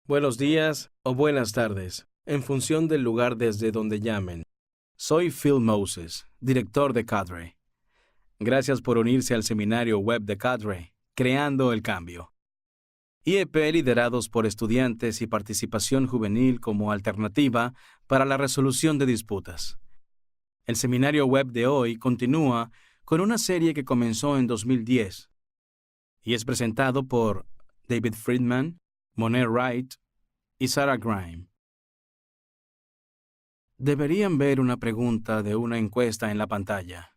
Buenos días o buenas tardes, en función del lugar desde donde llamen. Soy Phil Moses, director de Cadre. Gracias por unirse al seminario web de Cadre, Creando el Cambio. IEP liderados por estudiantes y participación juvenil como alternativa para la resolución de disputas. El seminario web de hoy continúa con una serie que comenzó en 2010 y es presentado por David Friedman, Monet Wright y Sarah Grime. Deberían ver una pregunta de una encuesta en la pantalla.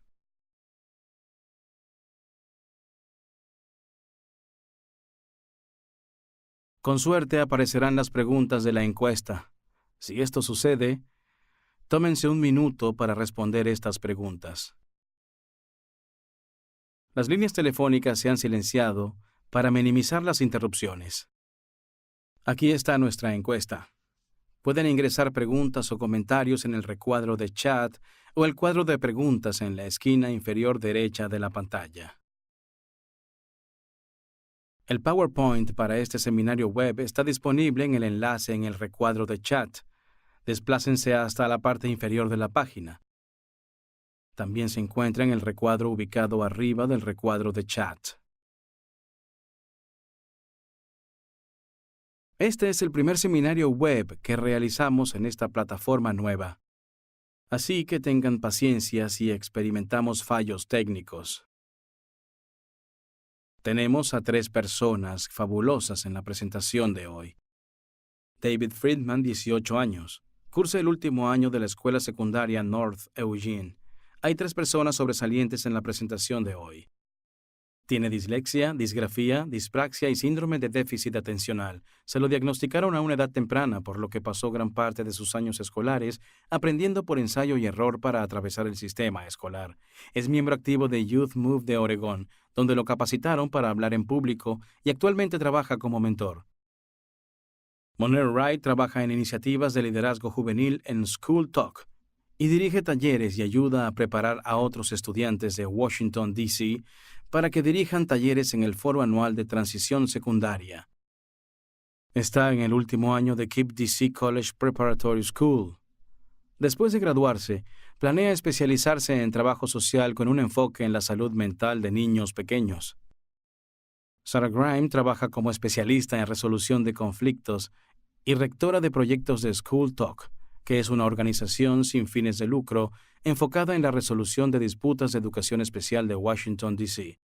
Con suerte aparecerán las preguntas de la encuesta. Si esto sucede, tómense un minuto para responder estas preguntas. Las líneas telefónicas se han silenciado para minimizar las interrupciones. Aquí está nuestra encuesta. Pueden ingresar preguntas o comentarios en el recuadro de chat o el cuadro de preguntas en la esquina inferior derecha de la pantalla. El PowerPoint para este seminario web está disponible en el enlace en el recuadro de chat. Desplácense hasta la parte inferior de la página. También se encuentra en el recuadro ubicado arriba del recuadro de chat. Este es el primer seminario web que realizamos en esta plataforma nueva. Así que tengan paciencia si experimentamos fallos técnicos. Tenemos a 3 personas fabulosas en la presentación de hoy. David Friedman, 18 años. Cursa el último año de la escuela secundaria North Eugene. Hay 3 personas sobresalientes en la presentación de hoy. Tiene dislexia, disgrafía, dispraxia y síndrome de déficit atencional. Se lo diagnosticaron a una edad temprana, por lo que pasó gran parte de sus años escolares aprendiendo por ensayo y error para atravesar el sistema escolar. Es miembro activo de Youth Move de Oregón, donde lo capacitaron para hablar en público y actualmente trabaja como mentor. Monet Wright trabaja en iniciativas de liderazgo juvenil en School Talk y dirige talleres y ayuda a preparar a otros estudiantes de Washington, D.C., para que dirijan talleres en el foro anual de transición secundaria. Está en el último año de KIPP DC College Preparatory School. Después de graduarse, planea especializarse en trabajo social con un enfoque en la salud mental de niños pequeños. Sarah Grime trabaja como especialista en resolución de conflictos y rectora de proyectos de School Talk, que es una organización sin fines de lucro enfocada en la resolución de disputas de educación especial de Washington, D.C.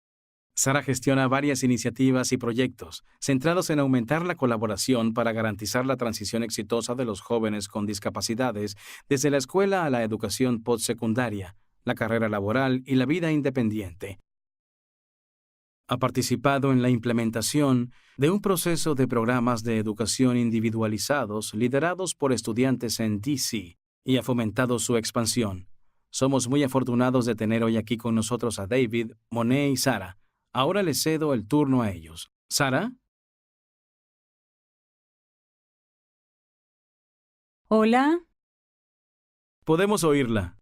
Sarah gestiona varias iniciativas y proyectos centrados en aumentar la colaboración para garantizar la transición exitosa de los jóvenes con discapacidades desde la escuela a la educación postsecundaria, la carrera laboral y la vida independiente. Ha participado en la implementación de un proceso de programas de educación individualizados liderados por estudiantes en D.C. y ha fomentado su expansión. Somos muy afortunados de tener hoy aquí con nosotros a David, Monet y Sarah. Ahora les cedo el turno a ellos. ¿Sarah? Hola. Podemos oírla.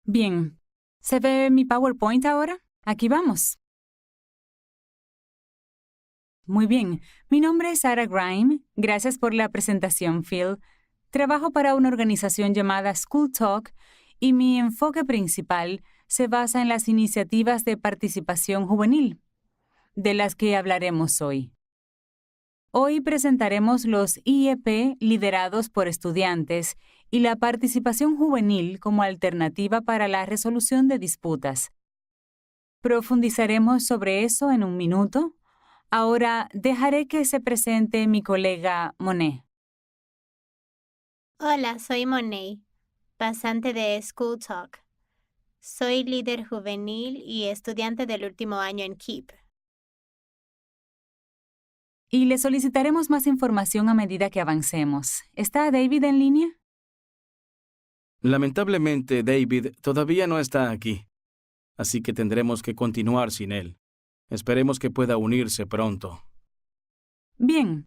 Bien. ¿Se ve mi PowerPoint ahora? Aquí vamos. Muy bien. Mi nombre es Sarah Grime. Gracias por la presentación, Phil. Trabajo para una organización llamada School Talk y mi enfoque principal se basa en las iniciativas de participación juvenil, de las que hablaremos hoy. Hoy presentaremos los IEP liderados por estudiantes y la participación juvenil como alternativa para la resolución de disputas. Profundizaremos sobre eso en un minuto. Ahora dejaré que se presente mi colega Monet. Hola, soy Monet, pasante de School Talk. Soy líder juvenil y estudiante del último año en KIPP. Y le solicitaremos más información a medida que avancemos. ¿Está David en línea? Lamentablemente, David todavía no está aquí, así que tendremos que continuar sin él. Esperemos que pueda unirse pronto. Bien.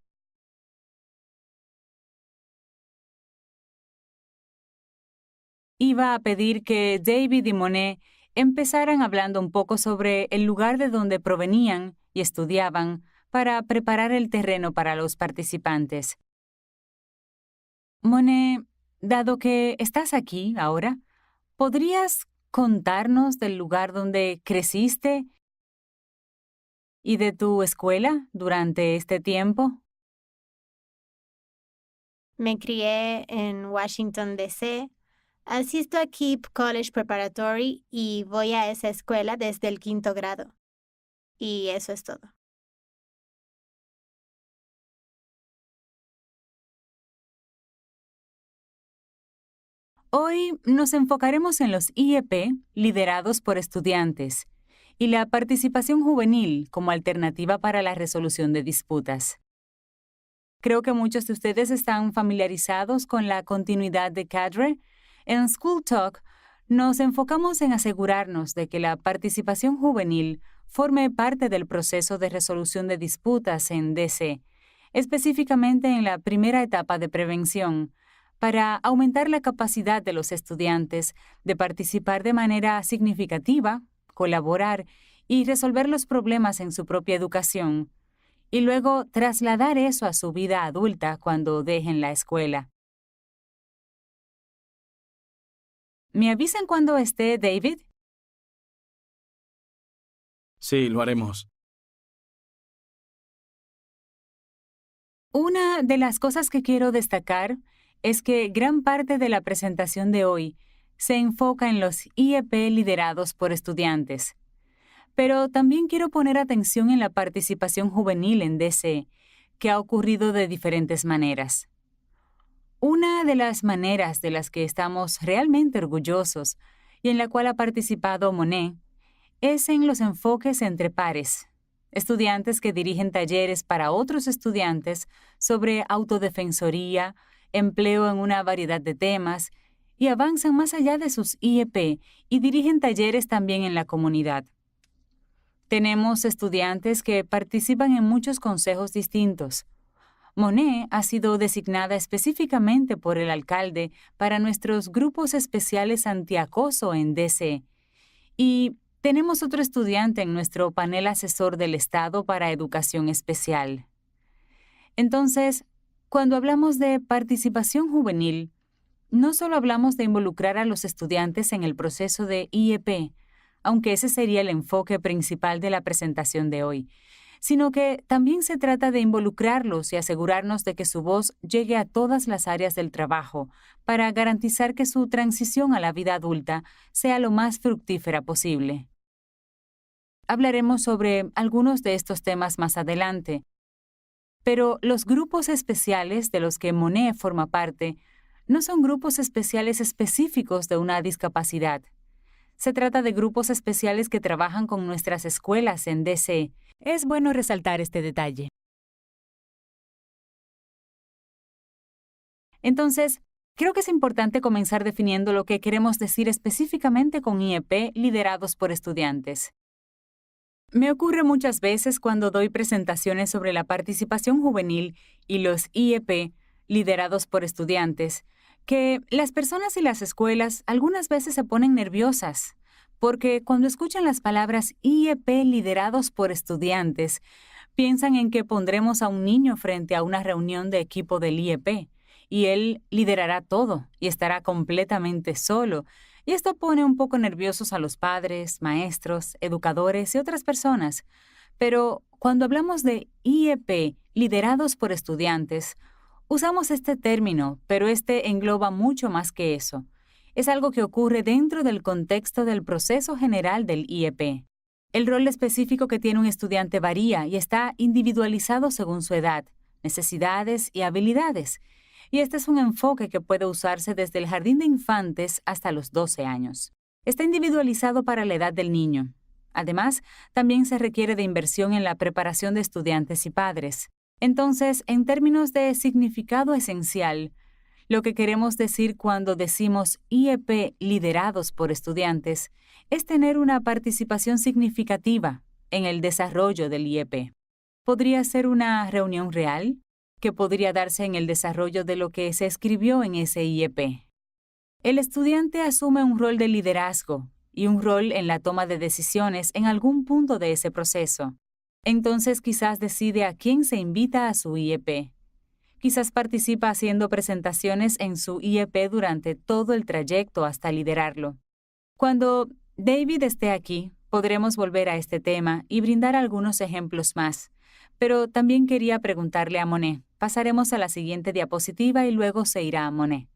Iba a pedir que David y Monet empezaran hablando un poco sobre el lugar de donde provenían y estudiaban para preparar el terreno para los participantes. Monet, dado que estás aquí ahora, ¿podrías contarnos del lugar donde creciste y de tu escuela durante este tiempo? Me crié en Washington, D.C. Asisto a Keep College Preparatory y voy a esa escuela desde el 5º grado. Y eso es todo. Hoy nos enfocaremos en los IEP liderados por estudiantes y la participación juvenil como alternativa para la resolución de disputas. Creo que muchos de ustedes están familiarizados con la continuidad de CADRE. En School Talk nos enfocamos en asegurarnos de que la participación juvenil forme parte del proceso de resolución de disputas en DC, específicamente en la primera etapa de prevención, para aumentar la capacidad de los estudiantes de participar de manera significativa, colaborar y resolver los problemas en su propia educación, y luego trasladar eso a su vida adulta cuando dejen la escuela. ¿Me avisan cuando esté David? Sí, lo haremos. Una de las cosas que quiero destacar es que gran parte de la presentación de hoy se enfoca en los IEP liderados por estudiantes. Pero también quiero poner atención en la participación juvenil en DC, que ha ocurrido de diferentes maneras. Una de las maneras de las que estamos realmente orgullosos y en la cual ha participado Monet es en los enfoques entre pares, estudiantes que dirigen talleres para otros estudiantes sobre autodefensoría, empleo en una variedad de temas y avanzan más allá de sus IEP y dirigen talleres también en la comunidad. Tenemos estudiantes que participan en muchos consejos distintos. Monet ha sido designada específicamente por el alcalde para nuestros grupos especiales antiacoso en DC. Y tenemos otro estudiante en nuestro panel asesor del Estado para Educación Especial. Entonces, cuando hablamos de participación juvenil, no solo hablamos de involucrar a los estudiantes en el proceso de IEP, aunque ese sería el enfoque principal de la presentación de hoy, sino que también se trata de involucrarlos y asegurarnos de que su voz llegue a todas las áreas del trabajo para garantizar que su transición a la vida adulta sea lo más fructífera posible. Hablaremos sobre algunos de estos temas más adelante, pero los grupos especiales de los que Monet forma parte no son grupos especiales específicos de una discapacidad. Se trata de grupos especiales que trabajan con nuestras escuelas en DC. Es bueno resaltar este detalle. Entonces, creo que es importante comenzar definiendo lo que queremos decir específicamente con IEP liderados por estudiantes. Me ocurre muchas veces cuando doy presentaciones sobre la participación juvenil y los IEP liderados por estudiantes, que las personas y las escuelas algunas veces se ponen nerviosas, porque cuando escuchan las palabras IEP liderados por estudiantes, piensan en que pondremos a un niño frente a una reunión de equipo del IEP, y él liderará todo y estará completamente solo, y esto pone un poco nerviosos a los padres, maestros, educadores y otras personas. Pero cuando hablamos de IEP liderados por estudiantes, usamos este término, pero este engloba mucho más que eso. Es algo que ocurre dentro del contexto del proceso general del IEP. El rol específico que tiene un estudiante varía y está individualizado según su edad, necesidades y habilidades. Y este es un enfoque que puede usarse desde el jardín de infantes hasta los 12 años. Está individualizado para la edad del niño. Además, también se requiere de inversión en la preparación de estudiantes y padres. Entonces, en términos de significado esencial, lo que queremos decir cuando decimos IEP liderados por estudiantes es tener una participación significativa en el desarrollo del IEP. ¿Podría ser una reunión real que podría darse en el desarrollo de lo que se escribió en ese IEP? El estudiante asume un rol de liderazgo y un rol en la toma de decisiones en algún punto de ese proceso. Entonces quizás decide a quién se invita a su IEP. Quizás participa haciendo presentaciones en su IEP durante todo el trayecto hasta liderarlo. Cuando David esté aquí, podremos volver a este tema y brindar algunos ejemplos más. Pero también quería preguntarle a Monet. Pasaremos a la siguiente diapositiva y luego se irá a Monet.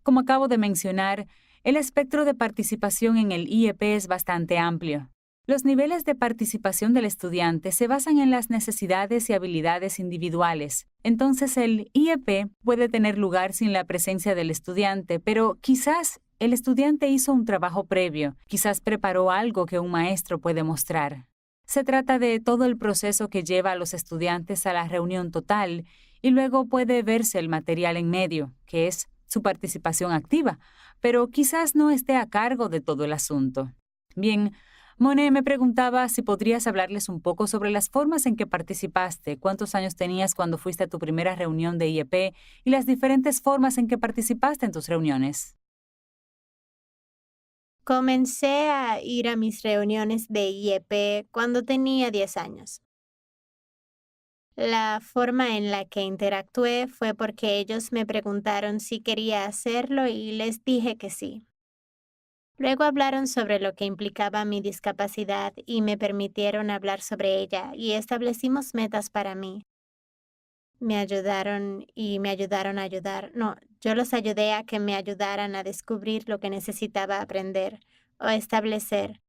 Como acabo de mencionar, el espectro de participación en el IEP es bastante amplio. Los niveles de participación del estudiante se basan en las necesidades y habilidades individuales. Entonces, el IEP puede tener lugar sin la presencia del estudiante, pero quizás el estudiante hizo un trabajo previo, quizás preparó algo que un maestro puede mostrar. Se trata de todo el proceso que lleva a los estudiantes a la reunión total y luego puede verse el material en medio, que es su participación activa, pero quizás no esté a cargo de todo el asunto. Bien, Monet me preguntaba si podrías hablarles un poco sobre las formas en que participaste, cuántos años tenías cuando fuiste a tu primera reunión de IEP y las diferentes formas en que participaste en tus reuniones. Comencé a ir a mis reuniones de IEP cuando tenía 10 años. La forma en la que interactué fue porque ellos me preguntaron si quería hacerlo y les dije que sí. Luego hablaron sobre lo que implicaba mi discapacidad y me permitieron hablar sobre ella y establecimos metas para mí. Me ayudaron y me ayudaron a ayudar. No, yo los ayudé a que me ayudaran a descubrir lo que necesitaba aprender o establecer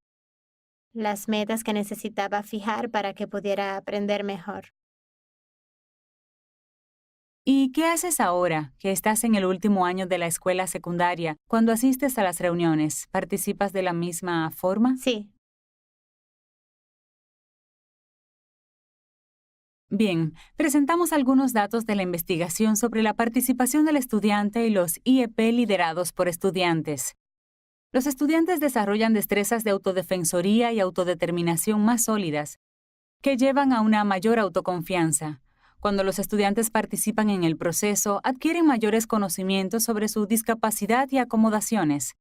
las metas que necesitaba fijar para que pudiera aprender mejor. ¿Y qué haces ahora, que estás en el último año de la escuela secundaria? Cuando asistes a las reuniones, ¿participas de la misma forma? Sí, Bien, presentamos algunos datos de la investigación sobre la participación del estudiante y los IEP liderados por estudiantes. Los estudiantes desarrollan destrezas de autodefensoría y autodeterminación más sólidas, que llevan a una mayor autoconfianza. Cuando los estudiantes participan en el proceso, adquieren mayores conocimientos sobre su discapacidad y acomodaciones.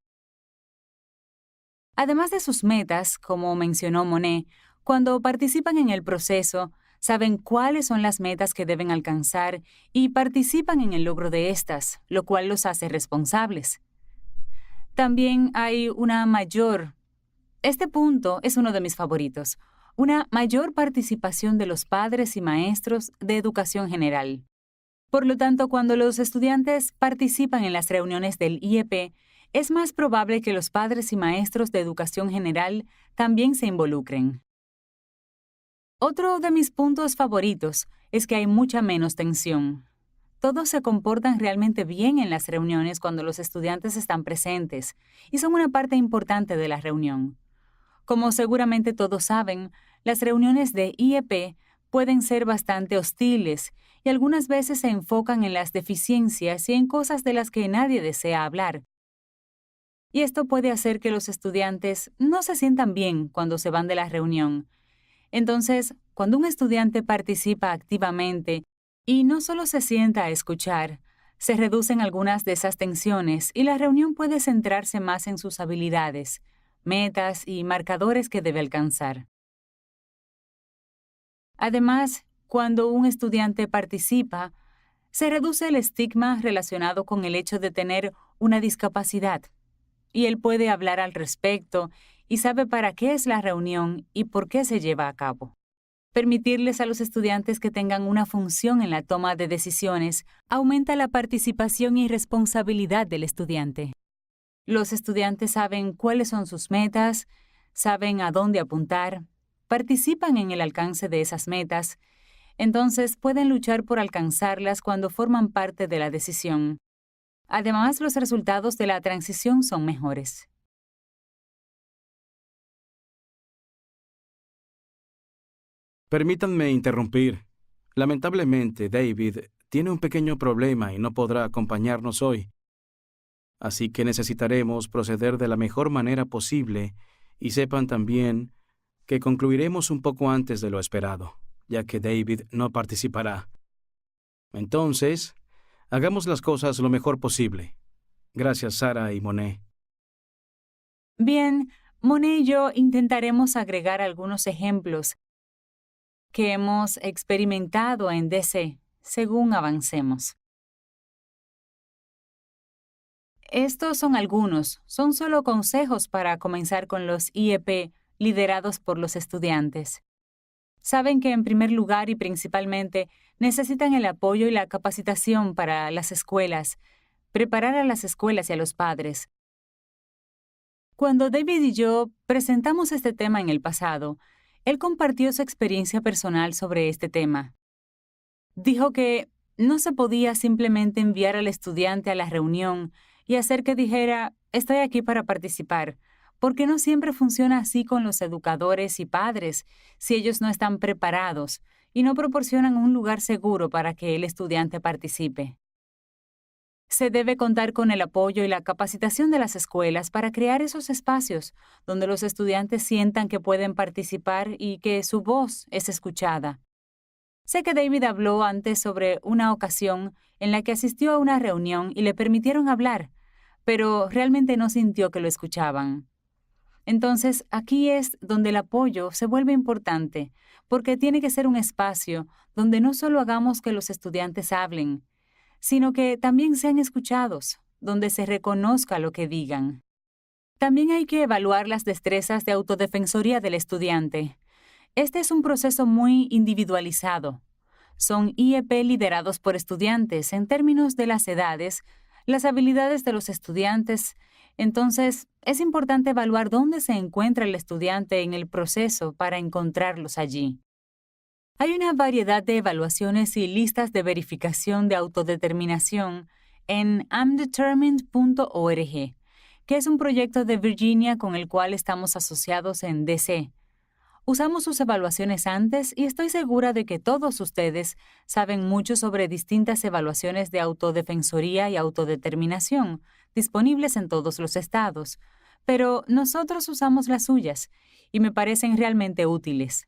Además de sus metas, como mencionó Monet, cuando participan en el proceso, saben cuáles son las metas que deben alcanzar y participan en el logro de estas, lo cual los hace responsables. También hay este punto es uno de mis favoritos, una mayor participación de los padres y maestros de educación general. Por lo tanto, cuando los estudiantes participan en las reuniones del IEP, es más probable que los padres y maestros de educación general también se involucren. Otro de mis puntos favoritos es que hay mucha menos tensión. Todos se comportan realmente bien en las reuniones cuando los estudiantes están presentes y son una parte importante de la reunión. Como seguramente todos saben, las reuniones de IEP pueden ser bastante hostiles y algunas veces se enfocan en las deficiencias y en cosas de las que nadie desea hablar. Y esto puede hacer que los estudiantes no se sientan bien cuando se van de la reunión. Entonces, cuando un estudiante participa activamente y no solo se sienta a escuchar, se reducen algunas de esas tensiones y la reunión puede centrarse más en sus habilidades, metas y marcadores que debe alcanzar. Además, cuando un estudiante participa, se reduce el estigma relacionado con el hecho de tener una discapacidad, y él puede hablar al respecto y sabe para qué es la reunión y por qué se lleva a cabo. Permitirles a los estudiantes que tengan una función en la toma de decisiones aumenta la participación y responsabilidad del estudiante. Los estudiantes saben cuáles son sus metas, saben a dónde apuntar, participan en el alcance de esas metas, entonces pueden luchar por alcanzarlas cuando forman parte de la decisión. Además, los resultados de la transición son mejores. Permítanme interrumpir. Lamentablemente, David tiene un pequeño problema y no podrá acompañarnos hoy. Así que necesitaremos proceder de la mejor manera posible y sepan también que concluiremos un poco antes de lo esperado, ya que David no participará. Entonces, hagamos las cosas lo mejor posible. Gracias, Sara y Monet. Bien, Monet y yo intentaremos agregar algunos ejemplos que hemos experimentado en DC según avancemos. Estos son algunos, son solo consejos para comenzar con los IEP liderados por los estudiantes. Saben que en primer lugar y principalmente necesitan el apoyo y la capacitación para las escuelas, preparar a las escuelas y a los padres. Cuando David y yo presentamos este tema en el pasado, él compartió su experiencia personal sobre este tema. Dijo que no se podía simplemente enviar al estudiante a la reunión y hacer que dijera, estoy aquí para participar, porque no siempre funciona así con los educadores y padres si ellos no están preparados y no proporcionan un lugar seguro para que el estudiante participe. Se debe contar con el apoyo y la capacitación de las escuelas para crear esos espacios donde los estudiantes sientan que pueden participar y que su voz es escuchada. Sé que David habló antes sobre una ocasión en la que asistió a una reunión y le permitieron hablar, pero realmente no sintió que lo escuchaban. Entonces, aquí es donde el apoyo se vuelve importante, porque tiene que ser un espacio donde no solo hagamos que los estudiantes hablen, sino que también sean escuchados, donde se reconozca lo que digan. También hay que evaluar las destrezas de autodefensoría del estudiante. Este es un proceso muy individualizado. Son IEP liderados por estudiantes en términos de las edades, las habilidades de los estudiantes. Entonces, es importante evaluar dónde se encuentra el estudiante en el proceso para encontrarlos allí. Hay una variedad de evaluaciones y listas de verificación de autodeterminación en imdetermined.org, que es un proyecto de Virginia con el cual estamos asociados en DC. Usamos sus evaluaciones antes y estoy segura de que todos ustedes saben mucho sobre distintas evaluaciones de autodefensoría y autodeterminación, disponibles en todos los estados, pero nosotros usamos las suyas y me parecen realmente útiles.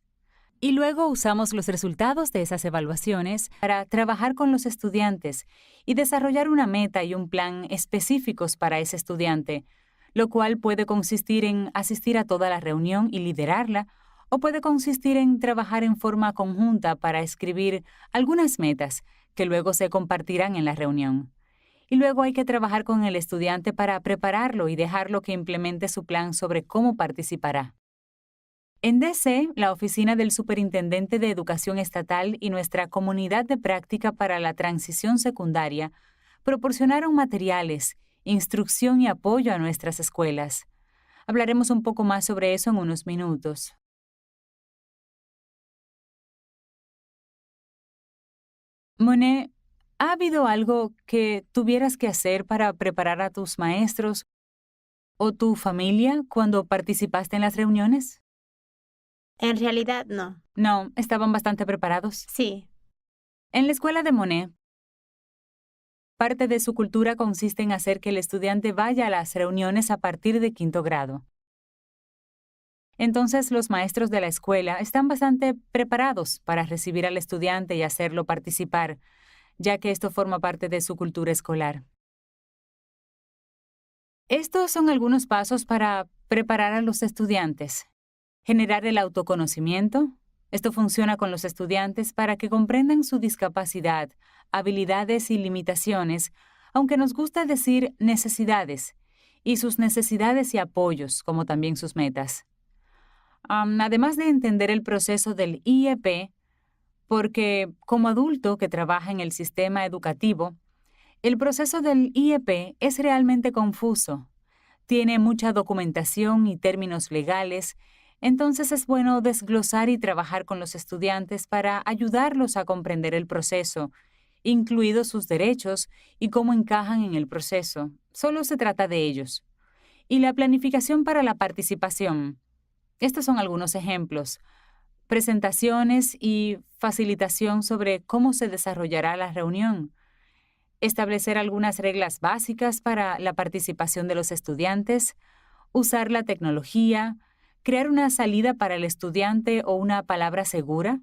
Y luego usamos los resultados de esas evaluaciones para trabajar con los estudiantes y desarrollar una meta y un plan específicos para ese estudiante, lo cual puede consistir en asistir a toda la reunión y liderarla, o puede consistir en trabajar en forma conjunta para escribir algunas metas que luego se compartirán en la reunión. Y luego hay que trabajar con el estudiante para prepararlo y dejarlo que implemente su plan sobre cómo participará. En DC, la Oficina del Superintendente de Educación Estatal y nuestra comunidad de práctica para la transición secundaria proporcionaron materiales, instrucción y apoyo a nuestras escuelas. Hablaremos un poco más sobre eso en unos minutos. Monet, ¿ha habido algo que tuvieras que hacer para preparar a tus maestros o tu familia cuando participaste en las reuniones? En realidad, no. No, estaban bastante preparados. Sí. En la escuela de Monet, parte de su cultura consiste en hacer que el estudiante vaya a las reuniones a partir de 5º grado. Entonces, los maestros de la escuela están bastante preparados para recibir al estudiante y hacerlo participar, ya que esto forma parte de su cultura escolar. Estos son algunos pasos para preparar a los estudiantes. Generar el autoconocimiento. Esto funciona con los estudiantes para que comprendan su discapacidad, habilidades y limitaciones, aunque nos gusta decir necesidades, y sus necesidades y apoyos, como también sus metas. Además de entender el proceso del IEP, porque como adulto que trabaja en el sistema educativo, el proceso del IEP es realmente confuso. Tiene mucha documentación y términos legales, entonces es bueno desglosar y trabajar con los estudiantes para ayudarlos a comprender el proceso, incluidos sus derechos y cómo encajan en el proceso. Solo se trata de ellos. Y la planificación para la participación. Estos son algunos ejemplos. Presentaciones y facilitación sobre cómo se desarrollará la reunión. Establecer algunas reglas básicas para la participación de los estudiantes. Usar la tecnología. Crear una salida para el estudiante o una palabra segura.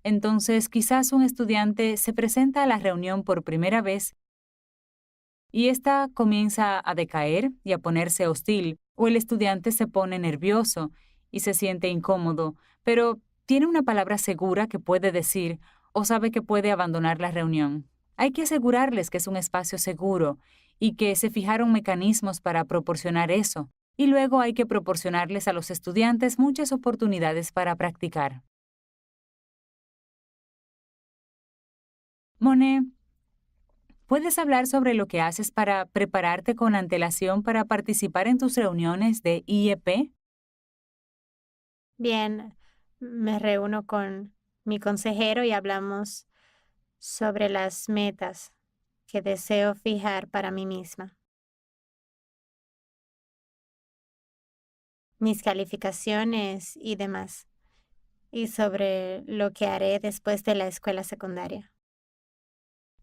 Entonces, quizás un estudiante se presenta a la reunión por primera vez y ésta comienza a decaer y a ponerse hostil, O el estudiante se pone nervioso y se siente incómodo, pero tiene una palabra segura que puede decir o sabe que puede abandonar la reunión. Hay que asegurarles que es un espacio seguro y que se fijaron mecanismos para proporcionar eso. Y luego hay que proporcionarles a los estudiantes muchas oportunidades para practicar. Monet, ¿puedes hablar sobre lo que haces para prepararte con antelación para participar en tus reuniones de IEP? Bien, me reúno con mi consejero y hablamos sobre las metas que deseo fijar para mí misma, mis calificaciones y demás, y sobre lo que haré después de la escuela secundaria.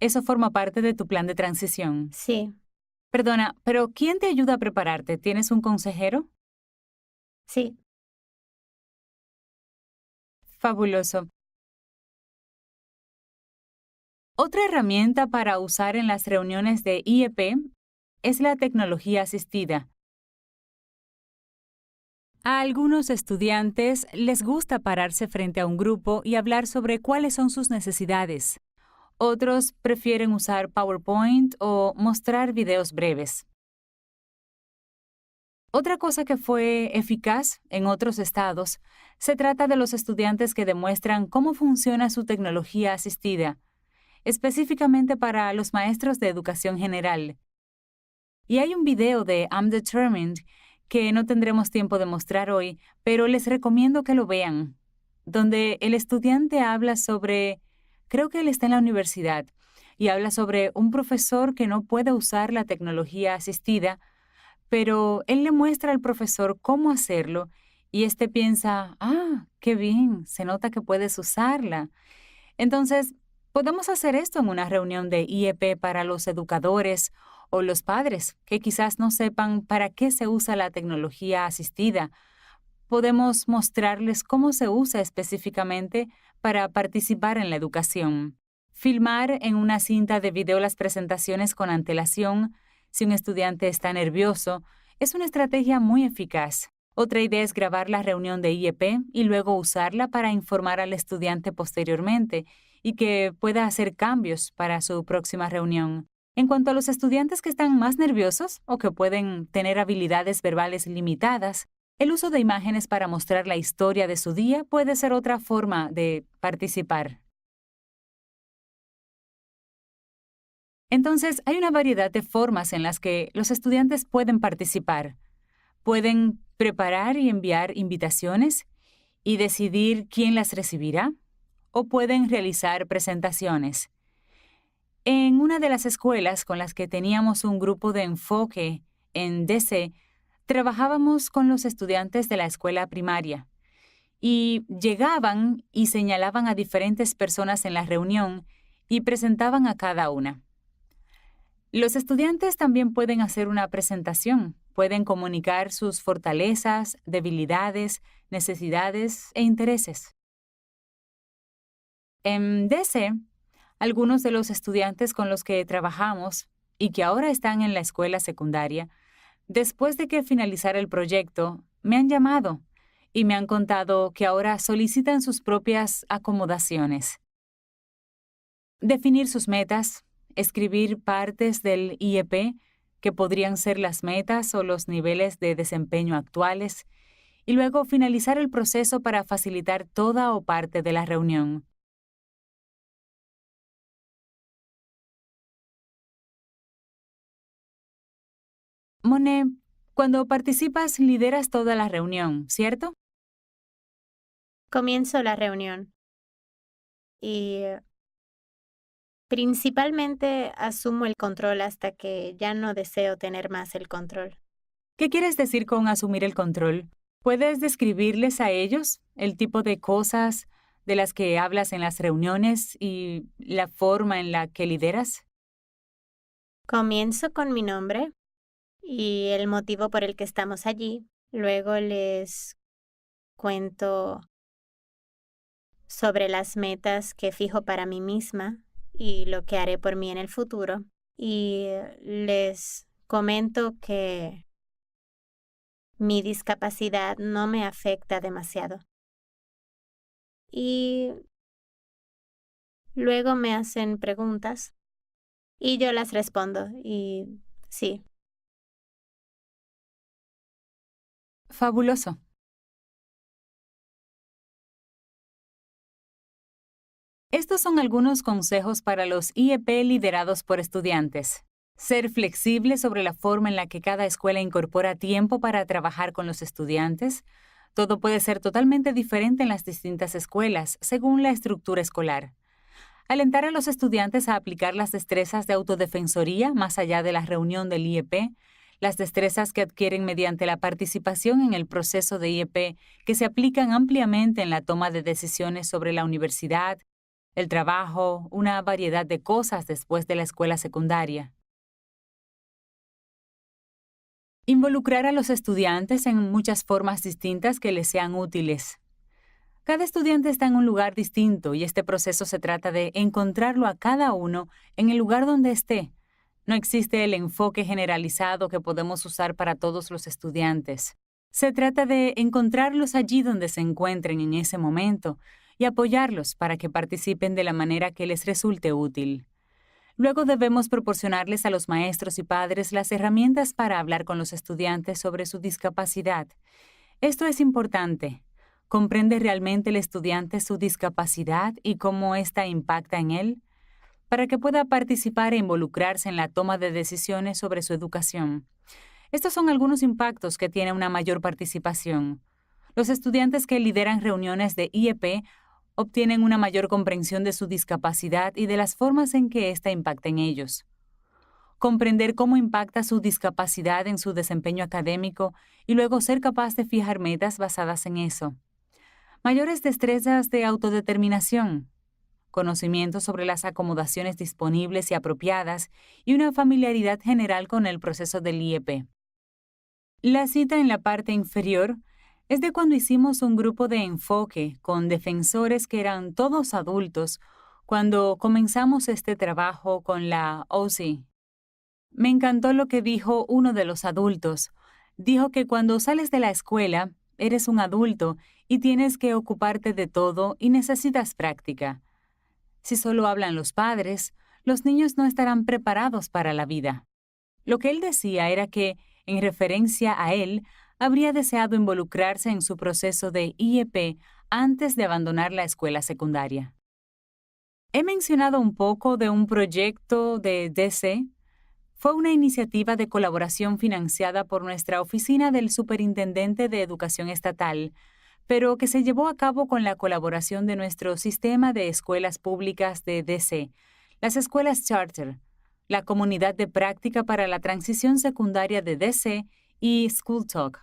Eso forma parte de tu plan de transición. Sí, Perdona, pero ¿quién te ayuda a prepararte? ¿Tienes un consejero? sí. Fabuloso. Otra herramienta para usar en las reuniones de IEP es la tecnología asistida. A algunos estudiantes les gusta pararse frente a un grupo y hablar sobre cuáles son sus necesidades. Otros prefieren usar PowerPoint o mostrar videos breves. Otra cosa que fue eficaz en otros estados se trata de los estudiantes que demuestran cómo funciona su tecnología asistida, específicamente para los maestros de educación general. Y hay un video de I'm Determined que no tendremos tiempo de mostrar hoy, pero les recomiendo que lo vean, donde el estudiante habla sobre, creo que él está en la universidad, y habla sobre un profesor que no puede usar la tecnología asistida, pero él le muestra al profesor cómo hacerlo, y éste piensa, qué bien, se nota que puedes usarla. Entonces, podemos hacer esto en una reunión de IEP para los educadores o los padres que quizás no sepan para qué se usa la tecnología asistida. Podemos mostrarles cómo se usa específicamente para participar en la educación. Filmar en una cinta de video las presentaciones con antelación, si un estudiante está nervioso, es una estrategia muy eficaz. Otra idea es grabar la reunión de IEP y luego usarla para informar al estudiante posteriormente y que pueda hacer cambios para su próxima reunión. En cuanto a los estudiantes que están más nerviosos o que pueden tener habilidades verbales limitadas, el uso de imágenes para mostrar la historia de su día puede ser otra forma de participar. Entonces, hay una variedad de formas en las que los estudiantes pueden participar. Pueden preparar y enviar invitaciones y decidir quién las recibirá, o pueden realizar presentaciones. En una de las escuelas con las que teníamos un grupo de enfoque en DC, trabajábamos con los estudiantes de la escuela primaria y llegaban y señalaban a diferentes personas en la reunión y presentaban a cada una. Los estudiantes también pueden hacer una presentación, pueden comunicar sus fortalezas, debilidades, necesidades e intereses. En DC, algunos de los estudiantes con los que trabajamos y que ahora están en la escuela secundaria, después de que finalizara el proyecto, me han llamado y me han contado que ahora solicitan sus propias acomodaciones. Definir sus metas, escribir partes del IEP, que podrían ser las metas o los niveles de desempeño actuales, y luego finalizar el proceso para facilitar toda o parte de la reunión. Monet, cuando participas lideras toda la reunión, ¿cierto? Comienzo la reunión y principalmente asumo el control hasta que ya no deseo tener más el control. ¿Qué quieres decir con asumir el control? ¿Puedes describirles a ellos el tipo de cosas de las que hablas en las reuniones y la forma en la que lideras? Comienzo con mi nombre y el motivo por el que estamos allí. Luego les cuento sobre las metas que fijo para mí misma y lo que haré por mí en el futuro. Y les comento que mi discapacidad no me afecta demasiado. Y luego me hacen preguntas y yo las respondo y sí. Fabuloso. Estos son algunos consejos para los IEP liderados por estudiantes. Ser flexible sobre la forma en la que cada escuela incorpora tiempo para trabajar con los estudiantes. Todo puede ser totalmente diferente en las distintas escuelas, según la estructura escolar. Alentar a los estudiantes a aplicar las destrezas de autodefensoría más allá de la reunión del IEP, las destrezas que adquieren mediante la participación en el proceso de IEP que se aplican ampliamente en la toma de decisiones sobre la universidad, el trabajo, una variedad de cosas después de la escuela secundaria. Involucrar a los estudiantes en muchas formas distintas que les sean útiles. Cada estudiante está en un lugar distinto y este proceso se trata de encontrarlo a cada uno en el lugar donde esté. No existe el enfoque generalizado que podemos usar para todos los estudiantes. Se trata de encontrarlos allí donde se encuentren en ese momento y apoyarlos para que participen de la manera que les resulte útil. Luego debemos proporcionarles a los maestros y padres las herramientas para hablar con los estudiantes sobre su discapacidad. Esto es importante. ¿Comprende realmente el estudiante su discapacidad y cómo ésta impacta en él? Para que pueda participar e involucrarse en la toma de decisiones sobre su educación. Estos son algunos impactos que tiene una mayor participación. Los estudiantes que lideran reuniones de IEP obtienen una mayor comprensión de su discapacidad y de las formas en que ésta impacta en ellos. Comprender cómo impacta su discapacidad en su desempeño académico y luego ser capaz de fijar metas basadas en eso. Mayores destrezas de autodeterminación, conocimiento sobre las acomodaciones disponibles y apropiadas y una familiaridad general con el proceso del IEP. La cita en la parte inferior es de cuando hicimos un grupo de enfoque con defensores que eran todos adultos cuando comenzamos este trabajo con la OC. Me encantó lo que dijo uno de los adultos. Dijo que cuando sales de la escuela, eres un adulto y tienes que ocuparte de todo y necesitas práctica. Si solo hablan los padres, los niños no estarán preparados para la vida. Lo que él decía era que, en referencia a él, habría deseado involucrarse en su proceso de IEP antes de abandonar la escuela secundaria. He mencionado un poco de un proyecto de DC. Fue una iniciativa de colaboración financiada por nuestra Oficina del Superintendente de Educación Estatal, pero que se llevó a cabo con la colaboración de nuestro sistema de escuelas públicas de DC, las escuelas charter, la comunidad de práctica para la transición secundaria de DC y School Talk.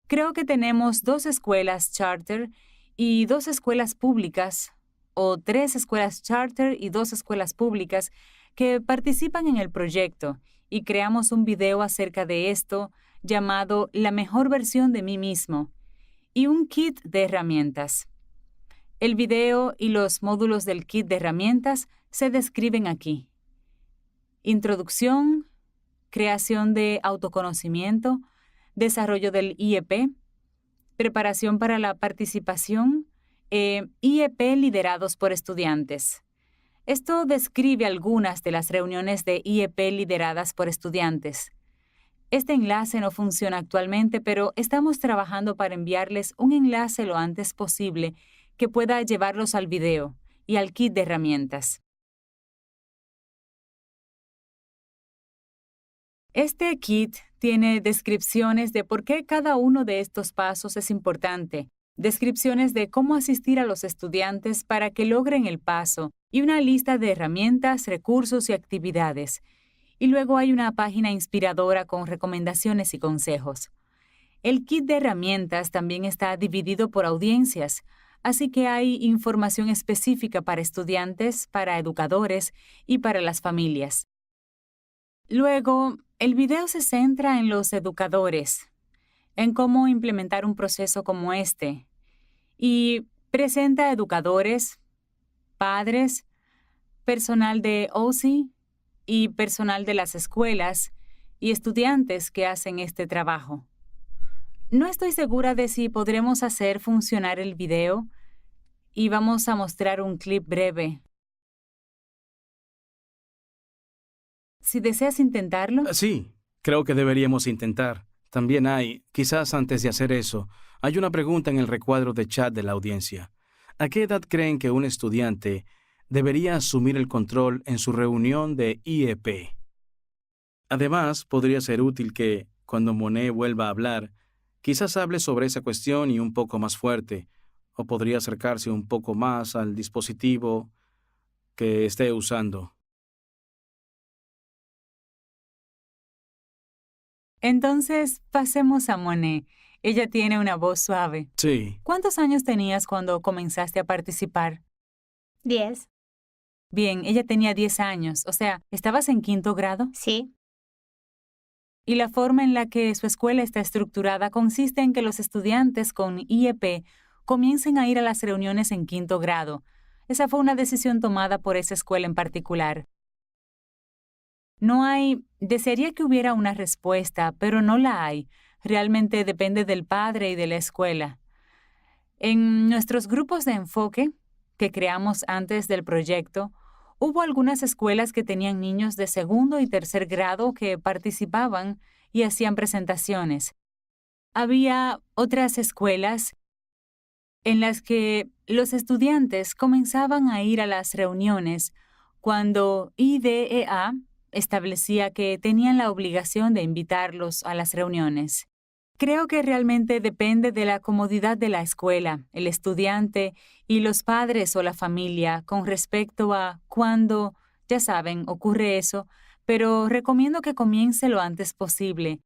Creo que tenemos 2 escuelas charter y 2 escuelas públicas, o 3 escuelas charter y 2 escuelas públicas que participan en el proyecto y creamos un video acerca de esto llamado La mejor versión de mí mismo y un kit de herramientas. El video y los módulos del kit de herramientas se describen aquí. Introducción, creación de autoconocimiento, desarrollo del IEP, preparación para la participación, IEP liderados por estudiantes. Esto describe algunas de las reuniones de IEP lideradas por estudiantes. Este enlace no funciona actualmente, pero estamos trabajando para enviarles un enlace lo antes posible que pueda llevarlos al video y al kit de herramientas. Este kit tiene descripciones de por qué cada uno de estos pasos es importante, descripciones de cómo asistir a los estudiantes para que logren el paso y una lista de herramientas, recursos y actividades. Y luego hay una página inspiradora con recomendaciones y consejos. El kit de herramientas también está dividido por audiencias, así que hay información específica para estudiantes, para educadores y para las familias. Luego, el video se centra en los educadores, en cómo implementar un proceso como este, y presenta a educadores, padres, personal de OC y personal de las escuelas y estudiantes que hacen este trabajo. No estoy segura de si podremos hacer funcionar el video y vamos a mostrar un clip breve. Si deseas intentarlo. Sí, creo que deberíamos intentar. También quizás antes de hacer eso, hay una pregunta en el recuadro de chat de la audiencia. ¿A qué edad creen que un estudiante debería asumir el control en su reunión de IEP? Además, podría ser útil que, cuando Monet vuelva a hablar, quizás hable sobre esa cuestión y un poco más fuerte, o podría acercarse un poco más al dispositivo que esté usando. Entonces, pasemos a Monet. Ella tiene una voz suave. Sí, ¿Cuántos años tenías cuando comenzaste a participar? 10. Bien, ella tenía 10 años, o sea, ¿estabas en 5º grado? Sí. Y la forma en la que su escuela está estructurada consiste en que los estudiantes con IEP comiencen a ir a las reuniones en 5º grado. Esa fue una decisión tomada por esa escuela en particular. Desearía que hubiera una respuesta, pero no la hay. Realmente depende del padre y de la escuela. En nuestros grupos de enfoque, que creamos antes del proyecto, hubo algunas escuelas que tenían niños de 2º y 3er grado que participaban y hacían presentaciones. Había otras escuelas en las que los estudiantes comenzaban a ir a las reuniones cuando IDEA establecía que tenían la obligación de invitarlos a las reuniones. Creo que realmente depende de la comodidad de la escuela, el estudiante y los padres o la familia con respecto a cuándo, ya saben, ocurre eso, pero recomiendo que comience lo antes posible.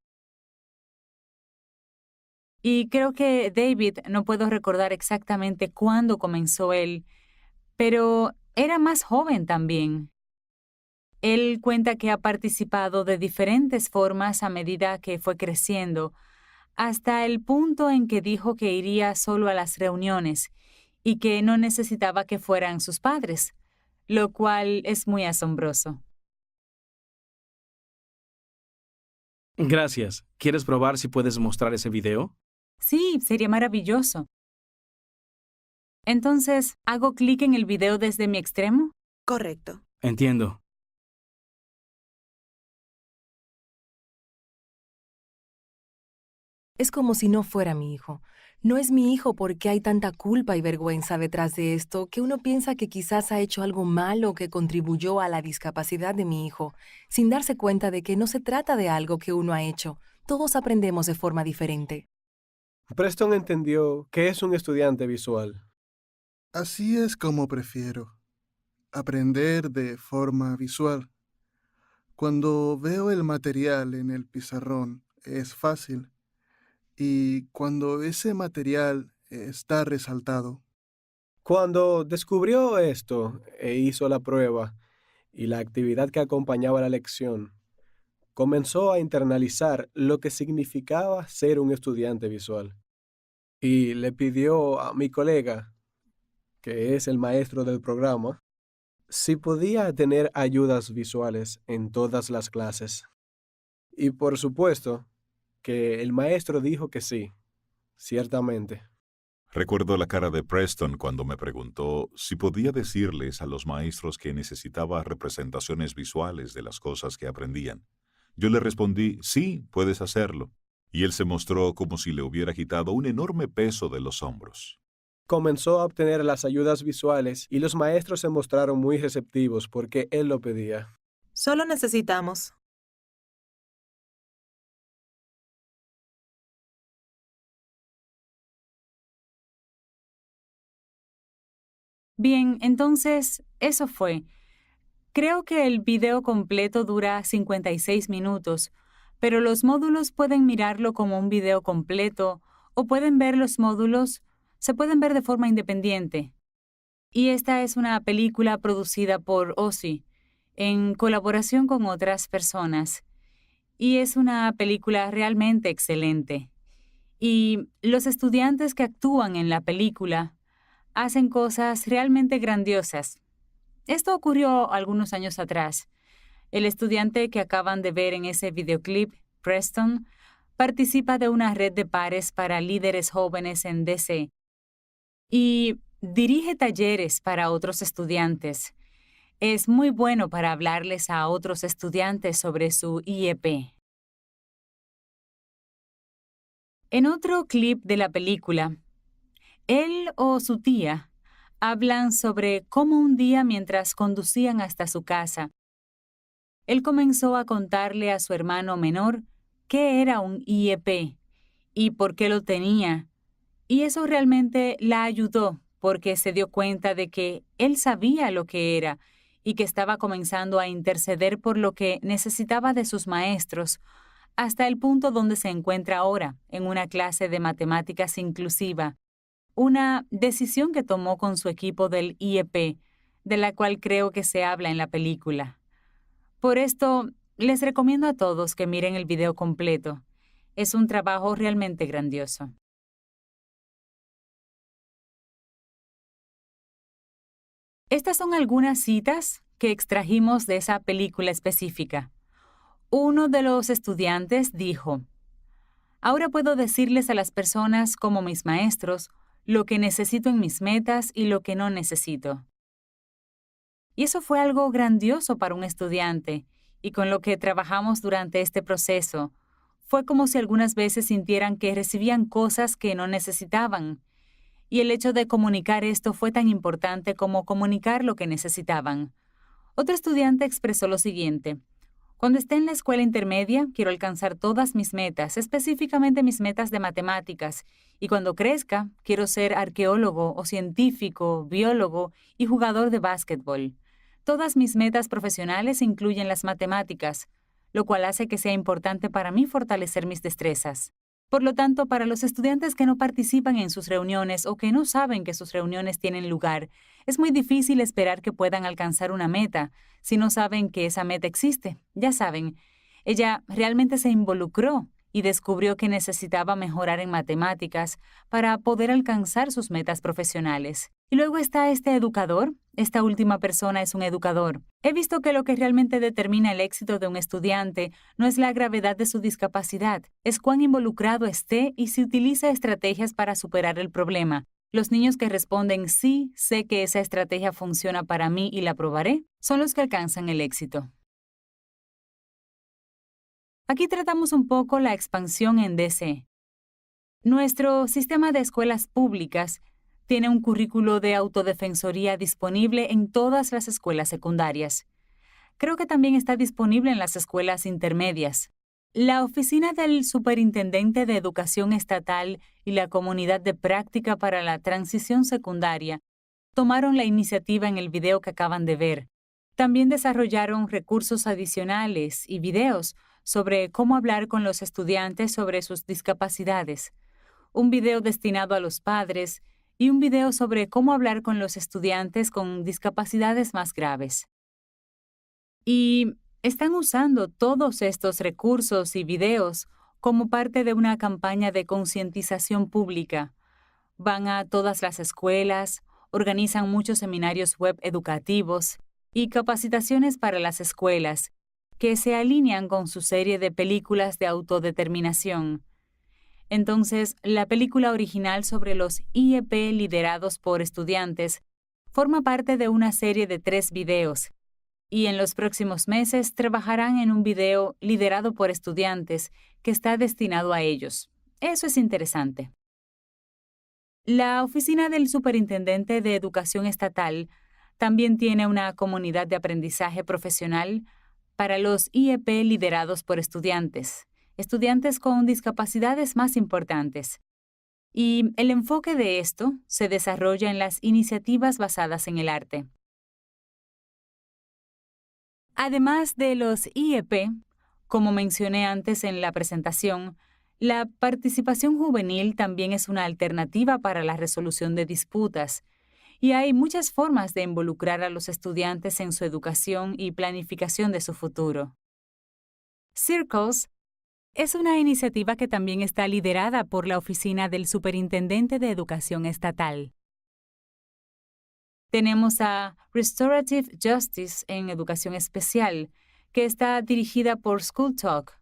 Y creo que David, no puedo recordar exactamente cuándo comenzó él, pero era más joven también. Él cuenta que ha participado de diferentes formas a medida que fue creciendo, hasta el punto en que dijo que iría solo a las reuniones y que no necesitaba que fueran sus padres, lo cual es muy asombroso. gracias. ¿Quieres probar si puedes mostrar ese video? Sí, sería maravilloso. Entonces, ¿hago clic en el video desde mi extremo? Correcto. Entiendo. Es como si no fuera mi hijo. No es mi hijo porque hay tanta culpa y vergüenza detrás de esto que uno piensa que quizás ha hecho algo malo que contribuyó a la discapacidad de mi hijo, sin darse cuenta de que no se trata de algo que uno ha hecho. Todos aprendemos de forma diferente. Preston entendió que es un estudiante visual. Así es como prefiero. Aprender de forma visual. Cuando veo el material en el pizarrón es fácil. Y cuando ese material está resaltado. Cuando descubrió esto e hizo la prueba y la actividad que acompañaba la lección, comenzó a internalizar lo que significaba ser un estudiante visual. Y le pidió a mi colega, que es el maestro del programa, si podía tener ayudas visuales en todas las clases. Y por supuesto que el maestro dijo que sí, ciertamente. Recuerdo la cara de Preston cuando me preguntó si podía decirles a los maestros que necesitaba representaciones visuales de las cosas que aprendían. Yo le respondí, sí, puedes hacerlo. Y él se mostró como si le hubiera quitado un enorme peso de los hombros. Comenzó a obtener las ayudas visuales y los maestros se mostraron muy receptivos porque él lo pedía. Solo necesitamos. Bien, entonces, eso fue. Creo que el video completo dura 56 minutos, pero los módulos pueden mirarlo como un video completo o pueden ver los módulos, se pueden ver de forma independiente. Y esta es una película producida por OSI, en colaboración con otras personas. Y es una película realmente excelente. Y los estudiantes que actúan en la película hacen cosas realmente grandiosas. Esto ocurrió algunos años atrás. El estudiante que acaban de ver en ese videoclip, Preston, participa de una red de pares para líderes jóvenes en DC y dirige talleres para otros estudiantes. Es muy bueno para hablarles a otros estudiantes sobre su IEP. En otro clip de la película, él o su tía hablan sobre cómo un día mientras conducían hasta su casa, él comenzó a contarle a su hermano menor qué era un IEP y por qué lo tenía. Y eso realmente la ayudó porque se dio cuenta de que él sabía lo que era y que estaba comenzando a interceder por lo que necesitaba de sus maestros, hasta el punto donde se encuentra ahora, en una clase de matemáticas inclusiva, una decisión que tomó con su equipo del IEP, de la cual creo que se habla en la película. Por esto, les recomiendo a todos que miren el video completo. Es un trabajo realmente grandioso. Estas son algunas citas que extrajimos de esa película específica. Uno de los estudiantes dijo: "Ahora puedo decirles a las personas como mis maestros lo que necesito en mis metas y lo que no necesito". Y eso fue algo grandioso para un estudiante, y con lo que trabajamos durante este proceso, fue como si algunas veces sintieran que recibían cosas que no necesitaban. Y el hecho de comunicar esto fue tan importante como comunicar lo que necesitaban. Otro estudiante expresó lo siguiente: "Cuando esté en la escuela intermedia, quiero alcanzar todas mis metas, específicamente mis metas de matemáticas, y cuando crezca, quiero ser arqueólogo o científico, biólogo y jugador de básquetbol. Todas mis metas profesionales incluyen las matemáticas, lo cual hace que sea importante para mí fortalecer mis destrezas". Por lo tanto, para los estudiantes que no participan en sus reuniones o que no saben que sus reuniones tienen lugar, es muy difícil esperar que puedan alcanzar una meta si no saben que esa meta existe. Ya saben, ella realmente se involucró y descubrió que necesitaba mejorar en matemáticas para poder alcanzar sus metas profesionales. Y luego está este educador. Esta última persona es un educador. He visto que lo que realmente determina el éxito de un estudiante no es la gravedad de su discapacidad, es cuán involucrado esté y si utiliza estrategias para superar el problema. Los niños que responden "sí, sé que esa estrategia funciona para mí y la probaré", son los que alcanzan el éxito. Aquí tratamos un poco la expansión en DC. Nuestro sistema de escuelas públicas tiene un currículo de autodefensoría disponible en todas las escuelas secundarias. Creo que también está disponible en las escuelas intermedias. La Oficina del Superintendente de Educación Estatal y la Comunidad de Práctica para la Transición Secundaria tomaron la iniciativa en el video que acaban de ver. También desarrollaron recursos adicionales y videos sobre cómo hablar con los estudiantes sobre sus discapacidades, un video destinado a los padres y un video sobre cómo hablar con los estudiantes con discapacidades más graves. Y están usando todos estos recursos y videos como parte de una campaña de concientización pública. Van a todas las escuelas, organizan muchos seminarios web educativos y capacitaciones para las escuelas, que se alinean con su serie de películas de autodeterminación. Entonces, la película original sobre los IEP liderados por estudiantes forma parte de una serie de 3 videos, y en los próximos meses trabajarán en un video liderado por estudiantes que está destinado a ellos. Eso es interesante. La Oficina del Superintendente de Educación Estatal también tiene una comunidad de aprendizaje profesional para los IEP liderados por estudiantes con discapacidades más importantes. Y el enfoque de esto se desarrolla en las iniciativas basadas en el arte. Además de los IEP, como mencioné antes en la presentación, la participación juvenil también es una alternativa para la resolución de disputas, y hay muchas formas de involucrar a los estudiantes en su educación y planificación de su futuro. Circles es una iniciativa que también está liderada por la Oficina del Superintendente de Educación Estatal. Tenemos a Restorative Justice en Educación Especial, que está dirigida por School Talk,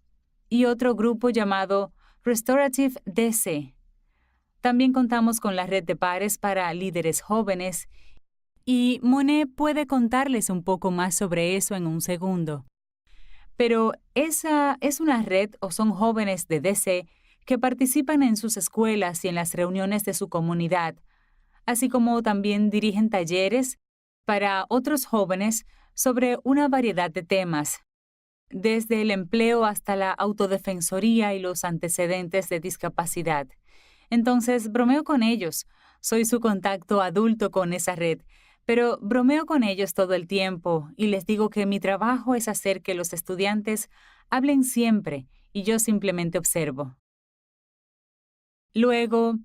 y otro grupo llamado Restorative DC. También contamos con la red de pares para líderes jóvenes y Monet puede contarles un poco más sobre eso en un segundo. Pero esa es una red o son jóvenes de DC que participan en sus escuelas y en las reuniones de su comunidad, así como también dirigen talleres para otros jóvenes sobre una variedad de temas, desde el empleo hasta la autodefensoría y los antecedentes de discapacidad. Entonces, bromeo con ellos. Soy su contacto adulto con esa red, pero bromeo con ellos todo el tiempo y les digo que mi trabajo es hacer que los estudiantes hablen siempre y yo simplemente observo. Luego,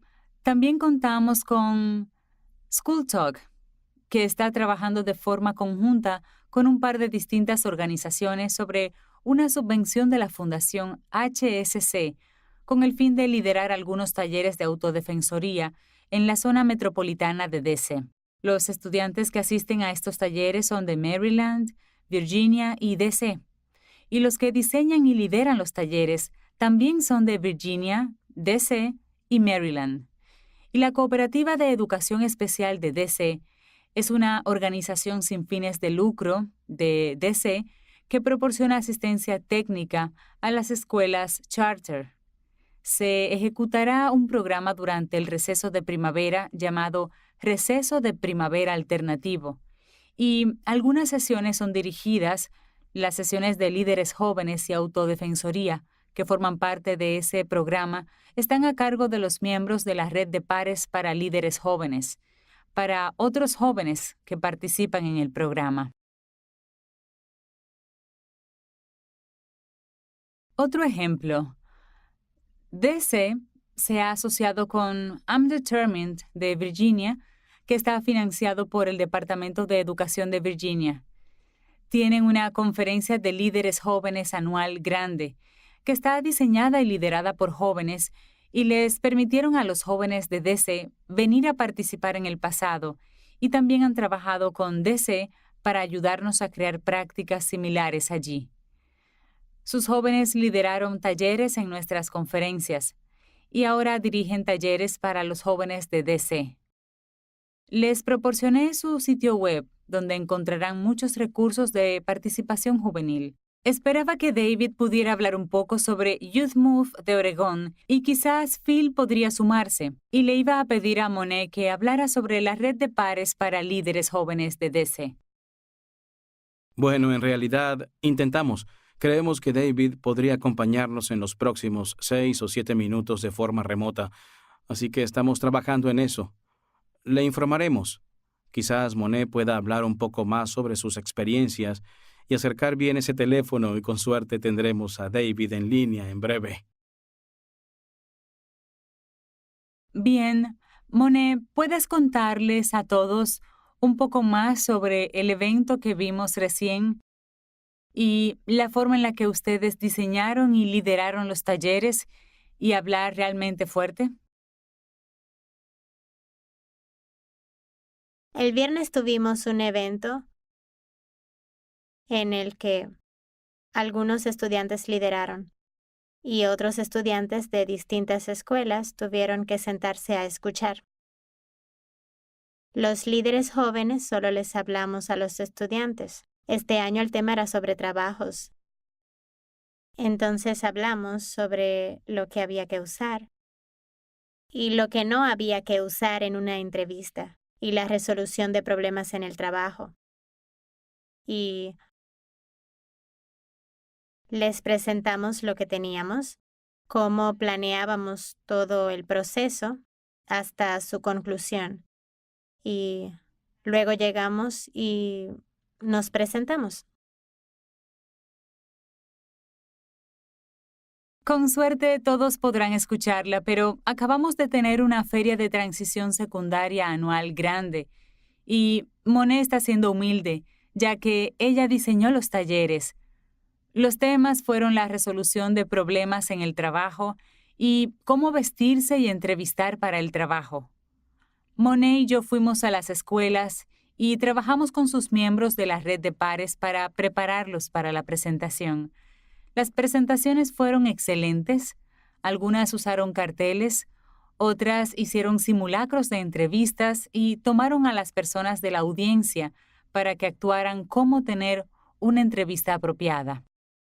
también contamos con School Talk, que está trabajando de forma conjunta con un par de distintas organizaciones sobre una subvención de la Fundación HSC con el fin de liderar algunos talleres de autodefensoría en la zona metropolitana de DC. Los estudiantes que asisten a estos talleres son de Maryland, Virginia y DC. Y los que diseñan y lideran los talleres también son de Virginia, DC y Maryland. Y la Cooperativa de Educación Especial de DC es una organización sin fines de lucro de DC que proporciona asistencia técnica a las escuelas charter. Se ejecutará un programa durante el receso de primavera llamado Receso de Primavera Alternativo, y algunas sesiones son dirigidas, las sesiones de líderes jóvenes y autodefensoría, que forman parte de ese programa, están a cargo de los miembros de la red de pares para líderes jóvenes, para otros jóvenes que participan en el programa. Otro ejemplo. DC se ha asociado con I'm Determined de Virginia, que está financiado por el Departamento de Educación de Virginia. Tienen una conferencia de líderes jóvenes anual grande, que está diseñada y liderada por jóvenes, y les permitieron a los jóvenes de DC venir a participar en el pasado, y también han trabajado con DC para ayudarnos a crear prácticas similares allí. Sus jóvenes lideraron talleres en nuestras conferencias y ahora dirigen talleres para los jóvenes de DC. Les proporcioné su sitio web, donde encontrarán muchos recursos de participación juvenil. Esperaba que David pudiera hablar un poco sobre Youth Move de Oregón y quizás Phil podría sumarse, y le iba a pedir a Monet que hablara sobre la red de pares para líderes jóvenes de DC. Bueno, en realidad, intentamos. Creemos que David podría acompañarnos en los próximos 6 o 7 minutos de forma remota, así que estamos trabajando en eso. Le informaremos. Quizás Monet pueda hablar un poco más sobre sus experiencias y acercar bien ese teléfono y con suerte tendremos a David en línea en breve. Bien, Monet, ¿puedes contarles a todos un poco más sobre el evento que vimos recién y la forma en la que ustedes diseñaron y lideraron los talleres y hablar realmente fuerte? El viernes tuvimos un evento en el que algunos estudiantes lideraron y otros estudiantes de distintas escuelas tuvieron que sentarse a escuchar. Los líderes jóvenes solo les hablamos a los estudiantes. Este año el tema era sobre trabajos. Entonces hablamos sobre lo que había que usar y lo que no había que usar en una entrevista y la resolución de problemas en el trabajo. Y les presentamos lo que teníamos, cómo planeábamos todo el proceso hasta su conclusión. Y luego llegamos y nos presentamos. Con suerte todos podrán escucharla, pero acabamos de tener una feria de transición secundaria anual grande y Monet está siendo humilde, ya que ella diseñó los talleres. Los temas fueron la resolución de problemas en el trabajo y cómo vestirse y entrevistar para el trabajo. Monet y yo fuimos a las escuelas y trabajamos con sus miembros de la red de pares para prepararlos para la presentación. Las presentaciones fueron excelentes, Algunas usaron carteles, otras hicieron simulacros de entrevistas y tomaron a las personas de la audiencia para que actuaran cómo tener una entrevista apropiada.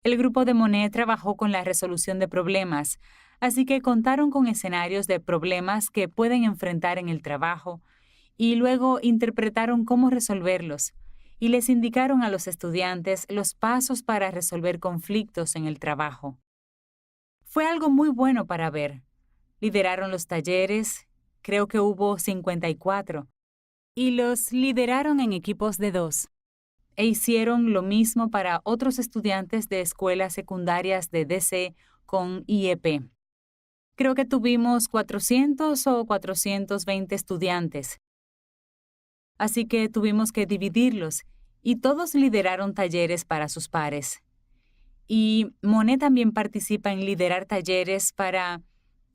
El grupo de Monet trabajó con la resolución de problemas, así que contaron con escenarios de problemas que pueden enfrentar en el trabajo y luego interpretaron cómo resolverlos y les indicaron a los estudiantes los pasos para resolver conflictos en el trabajo. Fue algo muy bueno para ver. Lideraron los talleres, creo que hubo 54, y los lideraron en equipos de 2. E hicieron lo mismo para otros estudiantes de escuelas secundarias de DC con IEP. Creo que tuvimos 400 o 420 estudiantes. Así que tuvimos que dividirlos y todos lideraron talleres para sus pares. Y Monet también participa en liderar talleres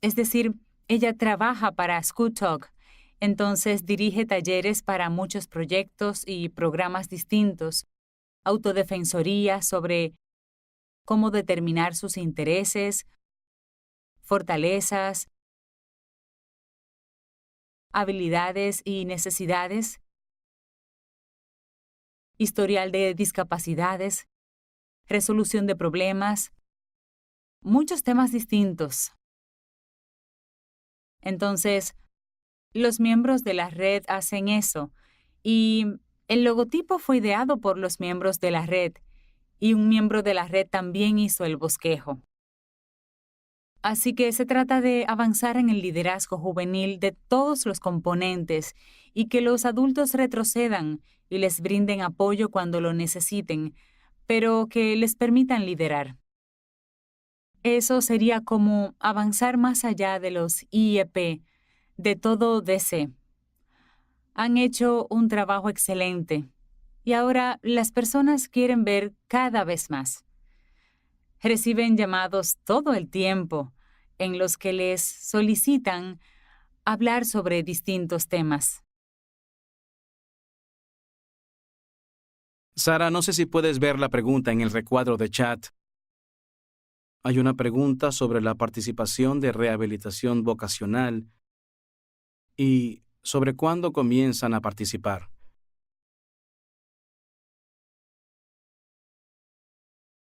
es decir, ella trabaja para School Talk, entonces dirige talleres para muchos proyectos y programas distintos, autodefensoría sobre cómo determinar sus intereses, fortalezas, habilidades y necesidades, historial de discapacidades, resolución de problemas, muchos temas distintos. Entonces, los miembros de la red hacen eso, y el logotipo fue ideado por los miembros de la red, y un miembro de la red también hizo el bosquejo. Así que se trata de avanzar en el liderazgo juvenil de todos los componentes y que los adultos retrocedan y les brinden apoyo cuando lo necesiten, pero que les permitan liderar. Eso sería como avanzar más allá de los IEP, de todo DC. Han hecho un trabajo excelente y ahora las personas quieren ver cada vez más. Reciben llamados todo el tiempo en los que les solicitan hablar sobre distintos temas. Sara, no sé si puedes ver la pregunta en el recuadro de chat. Hay una pregunta sobre la participación de rehabilitación vocacional y sobre cuándo comienzan a participar.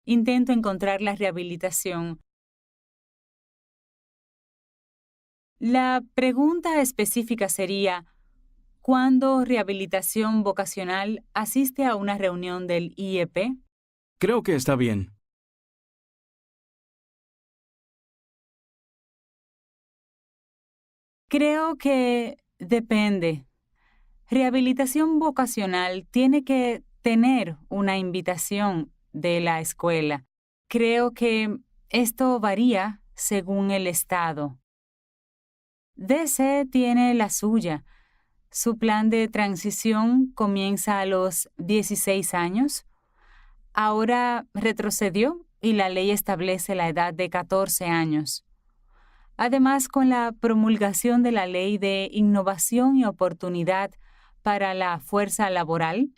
Intento encontrar la rehabilitación. La pregunta específica sería, ¿cuándo rehabilitación vocacional asiste a una reunión del IEP? Creo que está bien. Creo que depende. Rehabilitación vocacional tiene que tener una invitación de la escuela. Creo que esto varía según el estado. DC tiene la suya. Su plan de transición comienza a los 16 años. Ahora retrocedió y la ley establece la edad de 14 años. Además, con la promulgación de la Ley de Innovación y Oportunidad para la Fuerza Laboral,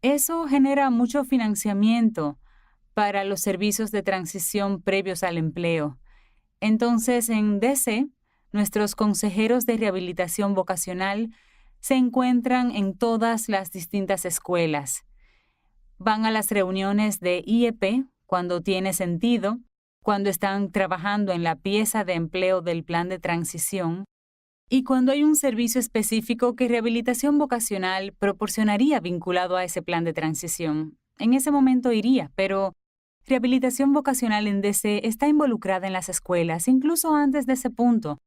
eso genera mucho financiamiento para los servicios de transición previos al empleo. Entonces, en DC, nuestros consejeros de rehabilitación vocacional se encuentran en todas las distintas escuelas. Van a las reuniones de IEP cuando tiene sentido, cuando están trabajando en la pieza de empleo del plan de transición y cuando hay un servicio específico que rehabilitación vocacional proporcionaría vinculado a ese plan de transición. En ese momento iría, pero rehabilitación vocacional en DC está involucrada en las escuelas, incluso antes de ese punto,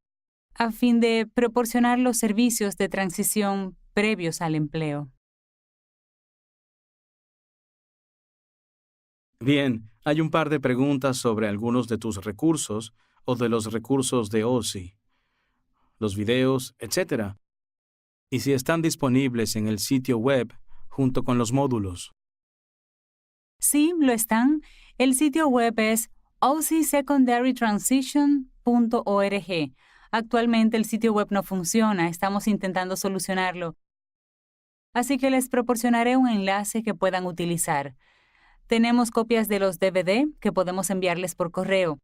a fin de proporcionar los servicios de transición previos al empleo. Bien, hay un par de preguntas sobre algunos de tus recursos o de los recursos de OSI, los videos, etc. Y si están disponibles en el sitio web junto con los módulos. Sí, lo están. El sitio web es ocsecondarytransition.org. Actualmente el sitio web no funciona, estamos intentando solucionarlo. Así que les proporcionaré un enlace que puedan utilizar. Tenemos copias de los DVD que podemos enviarles por correo.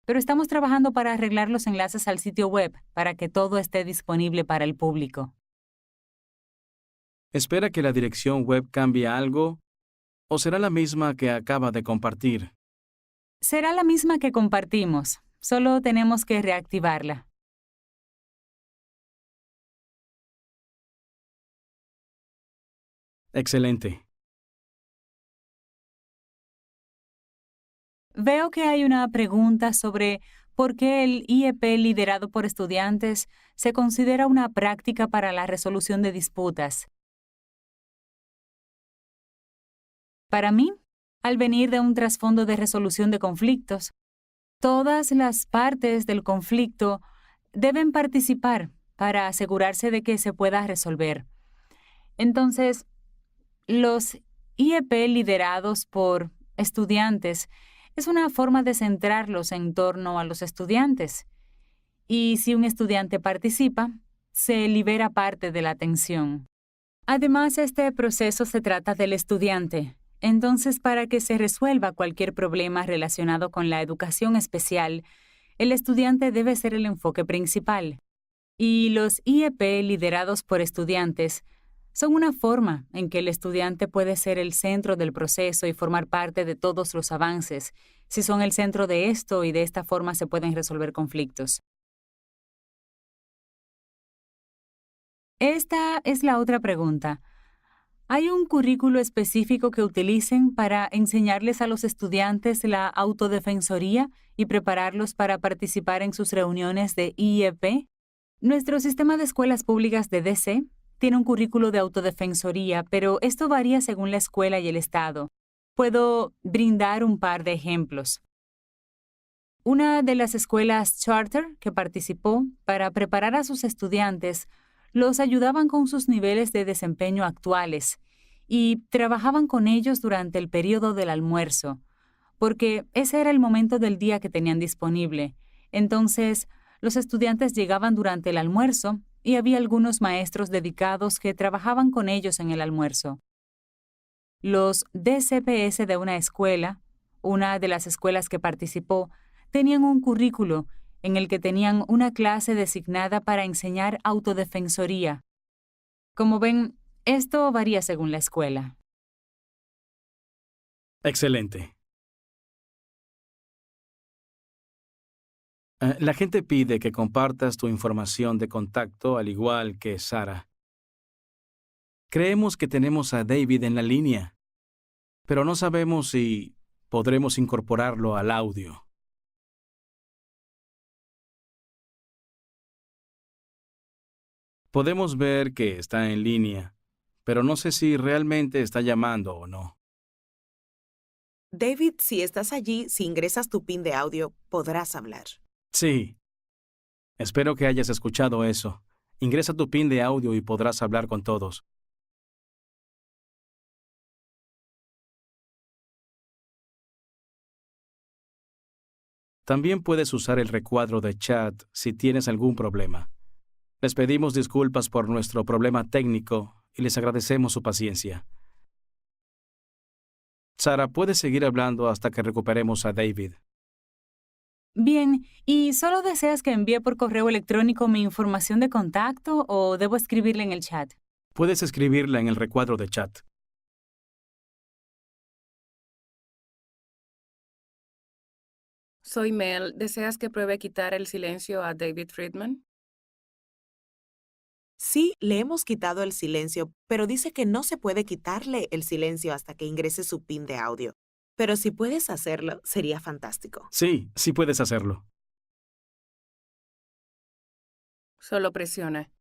pero estamos trabajando para arreglar los enlaces al sitio web para que todo esté disponible para el público. ¿Espera que la dirección web cambie algo o será la misma que acaba de compartir? Será la misma que compartimos, solo tenemos que reactivarla. Excelente. Veo que hay una pregunta sobre por qué el IEP liderado por estudiantes se considera una práctica para la resolución de disputas. Para mí, al venir de un trasfondo de resolución de conflictos, todas las partes del conflicto deben participar para asegurarse de que se pueda resolver. Entonces, los IEP liderados por estudiantes es una forma de centrarlos en torno a los estudiantes. Y si un estudiante participa, se libera parte de la atención. Además, este proceso se trata del estudiante. Entonces, para que se resuelva cualquier problema relacionado con la educación especial, el estudiante debe ser el enfoque principal. Y los IEP liderados por estudiantes son una forma en que el estudiante puede ser el centro del proceso y formar parte de todos los avances. Si son el centro de esto y de esta forma se pueden resolver conflictos. Esta es la otra pregunta. ¿Hay un currículo específico que utilicen para enseñarles a los estudiantes la autodefensoría y prepararlos para participar en sus reuniones de IEP? Nuestro sistema de escuelas públicas de DC tiene un currículo de autodefensoría, pero esto varía según la escuela y el estado. Puedo brindar un par de ejemplos. Una de las escuelas charter que participó para preparar a sus estudiantes los ayudaban con sus niveles de desempeño actuales y trabajaban con ellos durante el periodo del almuerzo, porque ese era el momento del día que tenían disponible. Entonces, los estudiantes llegaban durante el almuerzo y había algunos maestros dedicados que trabajaban con ellos en el almuerzo. Los DCPS de una escuela, una de las escuelas que participó, tenían un currículo en el que tenían una clase designada para enseñar autodefensoría. Como ven, esto varía según la escuela. Excelente. La gente pide que compartas tu información de contacto al igual que Sara. Creemos que tenemos a David en la línea, pero no sabemos si podremos incorporarlo al audio. Podemos ver que está en línea, pero no sé si realmente está llamando o no. David, si estás allí, si ingresas tu PIN de audio, podrás hablar. Sí. Espero que hayas escuchado eso. Ingresa tu PIN de audio y podrás hablar con todos. También puedes usar el recuadro de chat si tienes algún problema. Les pedimos disculpas por nuestro problema técnico y les agradecemos su paciencia. Sara, puedes seguir hablando hasta que recuperemos a David. Bien, ¿y solo deseas que envíe por correo electrónico mi información de contacto o debo escribirla en el chat? Puedes escribirla en el recuadro de chat. Soy Mel. ¿Deseas que pruebe quitar el silencio a David Friedman? Sí, le hemos quitado el silencio, pero dice que no se puede quitarle el silencio hasta que ingrese su PIN de audio. Pero si puedes hacerlo, sería fantástico. Sí, sí puedes hacerlo. Solo presiona.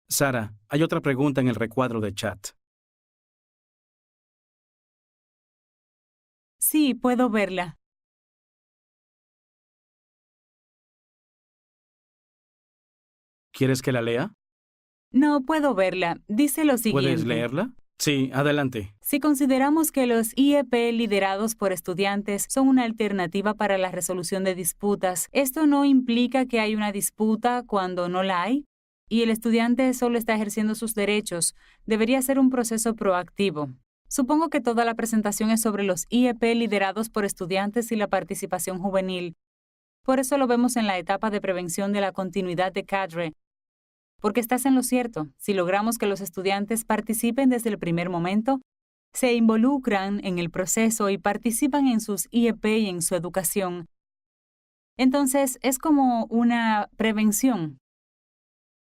Sara, hay otra pregunta en el recuadro de chat. Sí, puedo verla. ¿Quieres que la lea? No, puedo verla. Dice lo siguiente. ¿Puedes leerla? Sí, adelante. Si consideramos que los IEP liderados por estudiantes son una alternativa para la resolución de disputas, ¿esto no implica que hay una disputa cuando no la hay? Y el estudiante solo está ejerciendo sus derechos. Debería ser un proceso proactivo. Supongo que toda la presentación es sobre los IEP liderados por estudiantes y la participación juvenil. Por eso lo vemos en la etapa de prevención de la continuidad de cadre. Porque estás en lo cierto. Si logramos que los estudiantes participen desde el primer momento, se involucran en el proceso y participan en sus IEP y en su educación. Entonces, es como una prevención.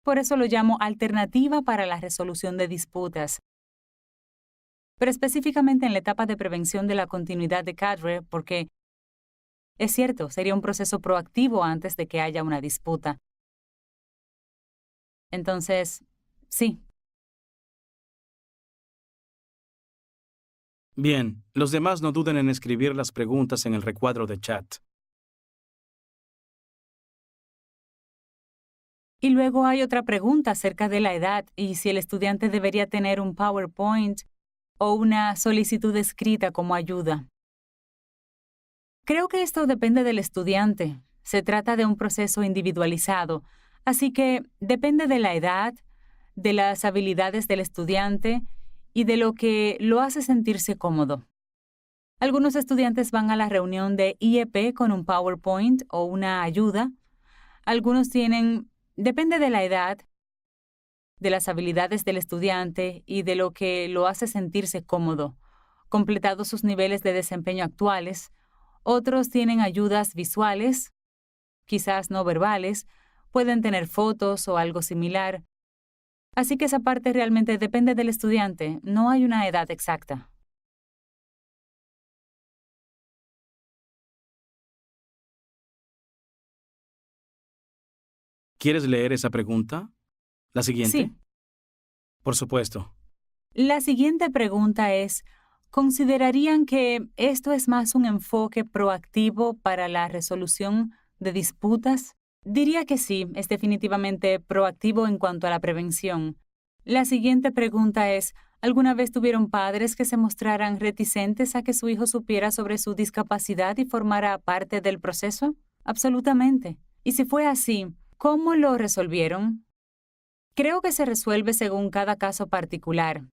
Por eso lo llamo alternativa para la resolución de disputas. Pero específicamente en la etapa de prevención de la continuidad de cadre, porque es cierto, sería un proceso proactivo antes de que haya una disputa. Entonces, sí. Bien, los demás no duden en escribir las preguntas en el recuadro de chat. Y luego hay otra pregunta acerca de la edad y si el estudiante debería tener un PowerPoint o una solicitud escrita como ayuda. Creo que esto depende del estudiante. Se trata de un proceso individualizado, así que depende de la edad, de las habilidades del estudiante y de lo que lo hace sentirse cómodo. Algunos estudiantes van a la reunión de IEP con un PowerPoint o una ayuda. Algunos tienen, depende de la edad, de las habilidades del estudiante y de lo que lo hace sentirse cómodo, completados sus niveles de desempeño actuales. Otros tienen ayudas visuales, quizás no verbales, pueden tener fotos o algo similar. Así que esa parte realmente depende del estudiante, no hay una edad exacta. ¿Quieres leer esa pregunta? ¿La siguiente? Sí. Por supuesto. La siguiente pregunta es, ¿considerarían que esto es más un enfoque proactivo para la resolución de disputas? Diría que sí, es definitivamente proactivo en cuanto a la prevención. La siguiente pregunta es, ¿alguna vez tuvieron padres que se mostraran reticentes a que su hijo supiera sobre su discapacidad y formara parte del proceso? Absolutamente. Y si fue así, ¿cómo lo resolvieron? Creo que se resuelve según cada caso particular.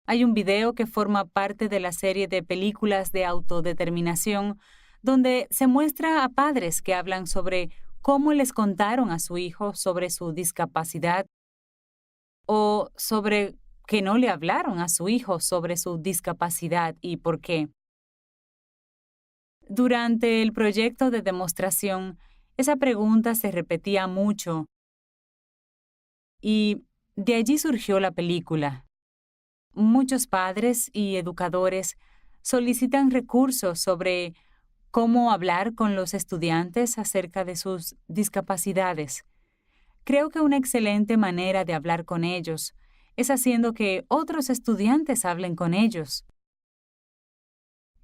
Hay un video que forma parte de la serie de películas de autodeterminación donde se muestra a padres que hablan sobre cómo les contaron a su hijo sobre su discapacidad o sobre que no le hablaron a su hijo sobre su discapacidad y por qué. Durante el proyecto de demostración, esa pregunta se repetía mucho y de allí surgió la película. Muchos padres y educadores solicitan recursos sobre cómo hablar con los estudiantes acerca de sus discapacidades. Creo que una excelente manera de hablar con ellos es haciendo que otros estudiantes hablen con ellos.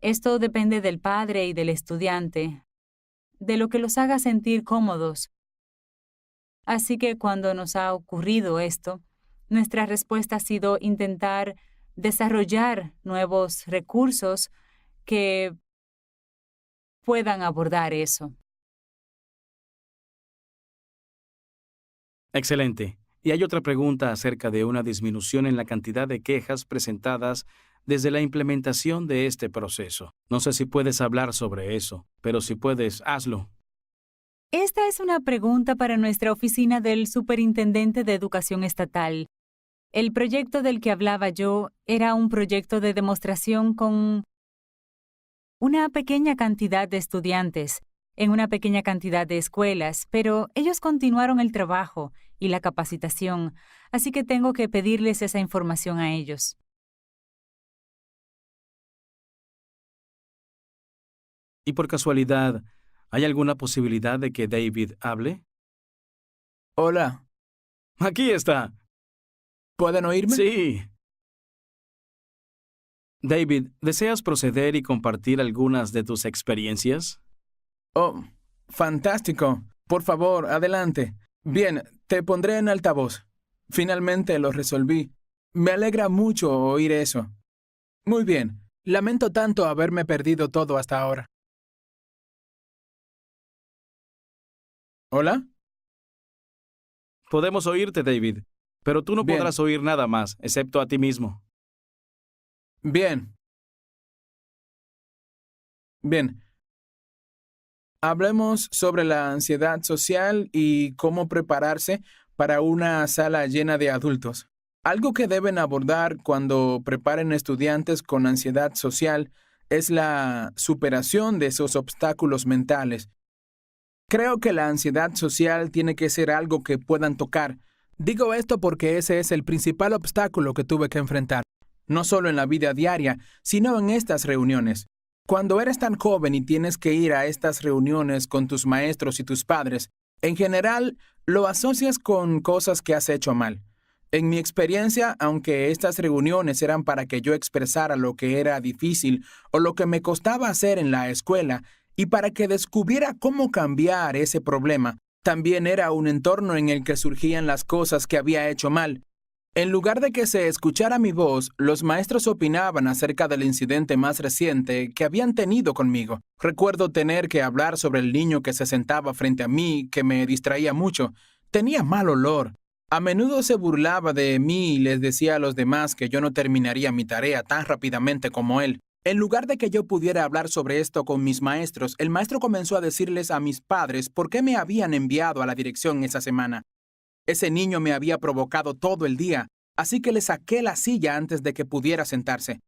Esto depende del padre y del estudiante, de lo que los haga sentir cómodos. Así que cuando nos ha ocurrido esto, nuestra respuesta ha sido intentar desarrollar nuevos recursos que puedan abordar eso. Excelente. Y hay otra pregunta acerca de una disminución en la cantidad de quejas presentadas desde la implementación de este proceso. No sé si puedes hablar sobre eso, pero si puedes, hazlo. Esta es una pregunta para nuestra oficina del Superintendente de Educación Estatal. El proyecto del que hablaba yo era un proyecto de demostración con una pequeña cantidad de estudiantes, en una pequeña cantidad de escuelas, pero ellos continuaron el trabajo y la capacitación, así que tengo que pedirles esa información a ellos. Y por casualidad, ¿hay alguna posibilidad de que David hable? Hola, Aquí está. ¿pueden oírme? Sí. David, ¿deseas proceder y compartir algunas de tus experiencias? Oh, fantástico. Por favor, adelante. Bien, te pondré en altavoz. Finalmente lo resolví. Me alegra mucho oír eso. Muy bien. Lamento tanto haberme perdido todo hasta ahora. ¿Hola? Podemos oírte, David, pero tú no Bien. podrás oír nada más, excepto a ti mismo. Bien. Bien. Hablemos sobre la ansiedad social y cómo prepararse para una sala llena de adultos. Algo que deben abordar cuando preparen estudiantes con ansiedad social es la superación de esos obstáculos mentales. Creo que la ansiedad social tiene que ser algo que puedan tocar. Digo esto porque ese es el principal obstáculo que tuve que enfrentar, no solo en la vida diaria, sino en estas reuniones. Cuando eres tan joven y tienes que ir a estas reuniones con tus maestros y tus padres, en general lo asocias con cosas que has hecho mal. En mi experiencia, aunque estas reuniones eran para que yo expresara lo que era difícil o lo que me costaba hacer en la escuela y para que descubriera cómo cambiar ese problema, también era un entorno en el que surgían las cosas que había hecho mal. En lugar de que se escuchara mi voz, los maestros opinaban acerca del incidente más reciente que habían tenido conmigo. Recuerdo tener que hablar sobre el niño que se sentaba frente a mí, que me distraía mucho. Tenía mal olor. A menudo se burlaba de mí y les decía a los demás que yo no terminaría mi tarea tan rápidamente como él. En lugar de que yo pudiera hablar sobre esto con mis maestros, el maestro comenzó a decirles a mis padres por qué me habían enviado a la dirección esa semana. Ese niño me había provocado todo el día, así que le saqué la silla antes de que pudiera sentarse.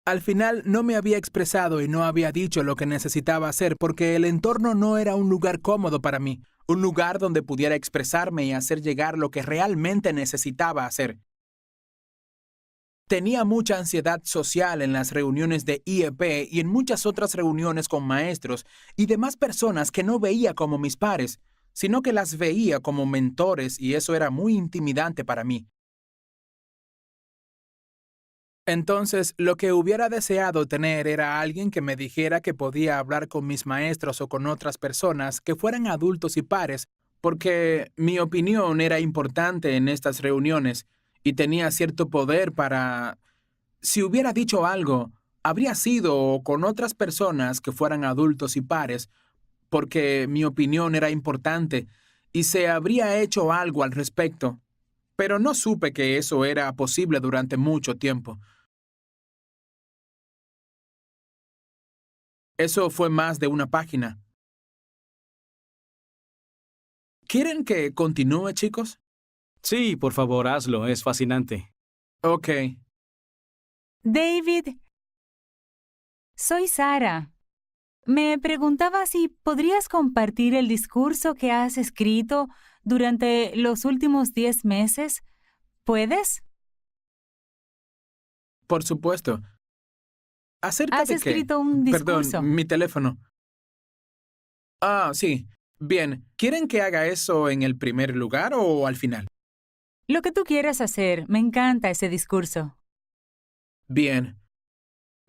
Al final no me había expresado y no había dicho lo que necesitaba hacer porque el entorno no era un lugar cómodo para mí, un lugar donde pudiera expresarme y hacer llegar lo que realmente necesitaba hacer. Tenía mucha ansiedad social en las reuniones de IEP y en muchas otras reuniones con maestros y demás personas que no veía como mis pares, sino que las veía como mentores y eso era muy intimidante para mí. Entonces, lo que hubiera deseado tener era alguien que me dijera que podía hablar con mis maestros o con otras personas que fueran adultos y pares, porque mi opinión era importante en estas reuniones y tenía cierto poder para... Si hubiera dicho algo, habría sido con otras personas que fueran adultos y pares, porque mi opinión era importante y se habría hecho algo al respecto. Pero no supe que eso era posible durante mucho tiempo. Eso fue más de una página. ¿Quieren que continúe, chicos? Sí, por favor, hazlo. Es fascinante. Ok. David, soy Sara. Me preguntaba si podrías compartir el discurso que has escrito durante los últimos 10 meses. ¿Puedes? Por supuesto. ¿Acerca ¿Has de qué? escrito un discurso? Perdón, mi teléfono. Ah, sí. Bien. ¿Quieren que haga eso en el primer lugar o al final? Lo que tú quieras hacer. Me encanta ese discurso. Bien.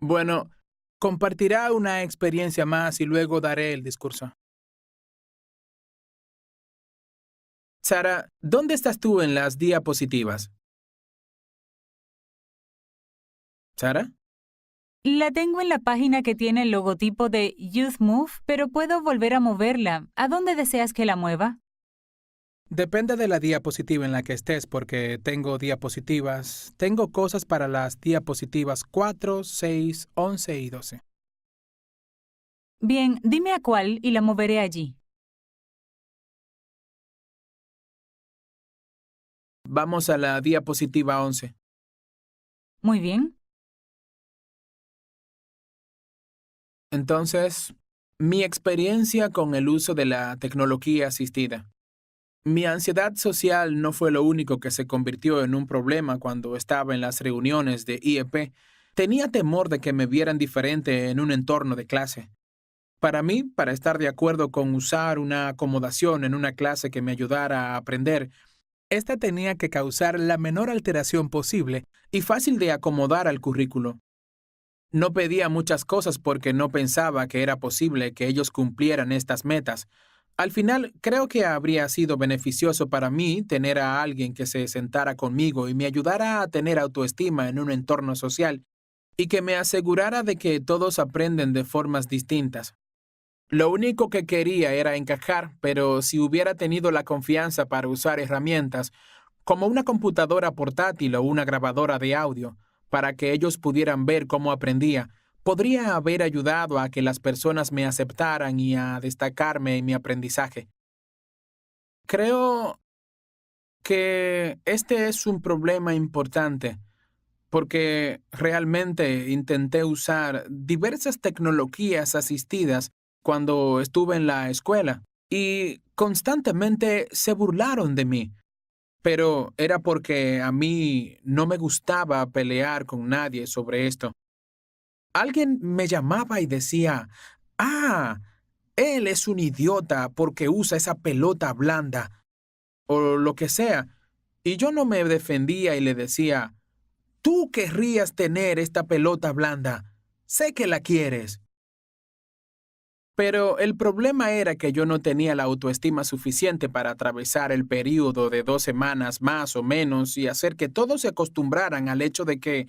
Bueno, compartirá una experiencia más y luego daré el discurso. Sara, ¿dónde estás tú en las diapositivas? ¿Sara? La tengo en la página que tiene el logotipo de Youth Move, pero puedo volver a moverla. ¿A dónde deseas que la mueva? Depende de la diapositiva en la que estés, porque tengo diapositivas. Tengo cosas para las diapositivas 4, 6, 11 y 12. Bien, dime a cuál y la moveré allí. Vamos a la diapositiva 11. Muy bien. Entonces, mi experiencia con el uso de la tecnología asistida. Mi ansiedad social no fue lo único que se convirtió en un problema cuando estaba en las reuniones de IEP. Tenía temor de que me vieran diferente en un entorno de clase. Para mí, para estar de acuerdo con usar una acomodación en una clase que me ayudara a aprender, esta tenía que causar la menor alteración posible y fácil de acomodar al currículo. No pedía muchas cosas porque no pensaba que era posible que ellos cumplieran estas metas. Al final, creo que habría sido beneficioso para mí tener a alguien que se sentara conmigo y me ayudara a tener autoestima en un entorno social y que me asegurara de que todos aprenden de formas distintas. Lo único que quería era encajar, pero si hubiera tenido la confianza para usar herramientas, como una computadora portátil o una grabadora de audio, para que ellos pudieran ver cómo aprendía, podría haber ayudado a que las personas me aceptaran y a destacarme en mi aprendizaje. Creo que este es un problema importante, porque realmente intenté usar diversas tecnologías asistidas cuando estuve en la escuela y constantemente se burlaron de mí. Pero era porque a mí no me gustaba pelear con nadie sobre esto. Alguien me llamaba y decía, «Ah, él es un idiota porque usa esa pelota blanda», o lo que sea. Y yo no me defendía y le decía, «Tú querrías tener esta pelota blanda. Sé que la quieres». Pero el problema era que yo no tenía la autoestima suficiente para atravesar el período de 2 semanas más o menos y hacer que todos se acostumbraran al hecho de que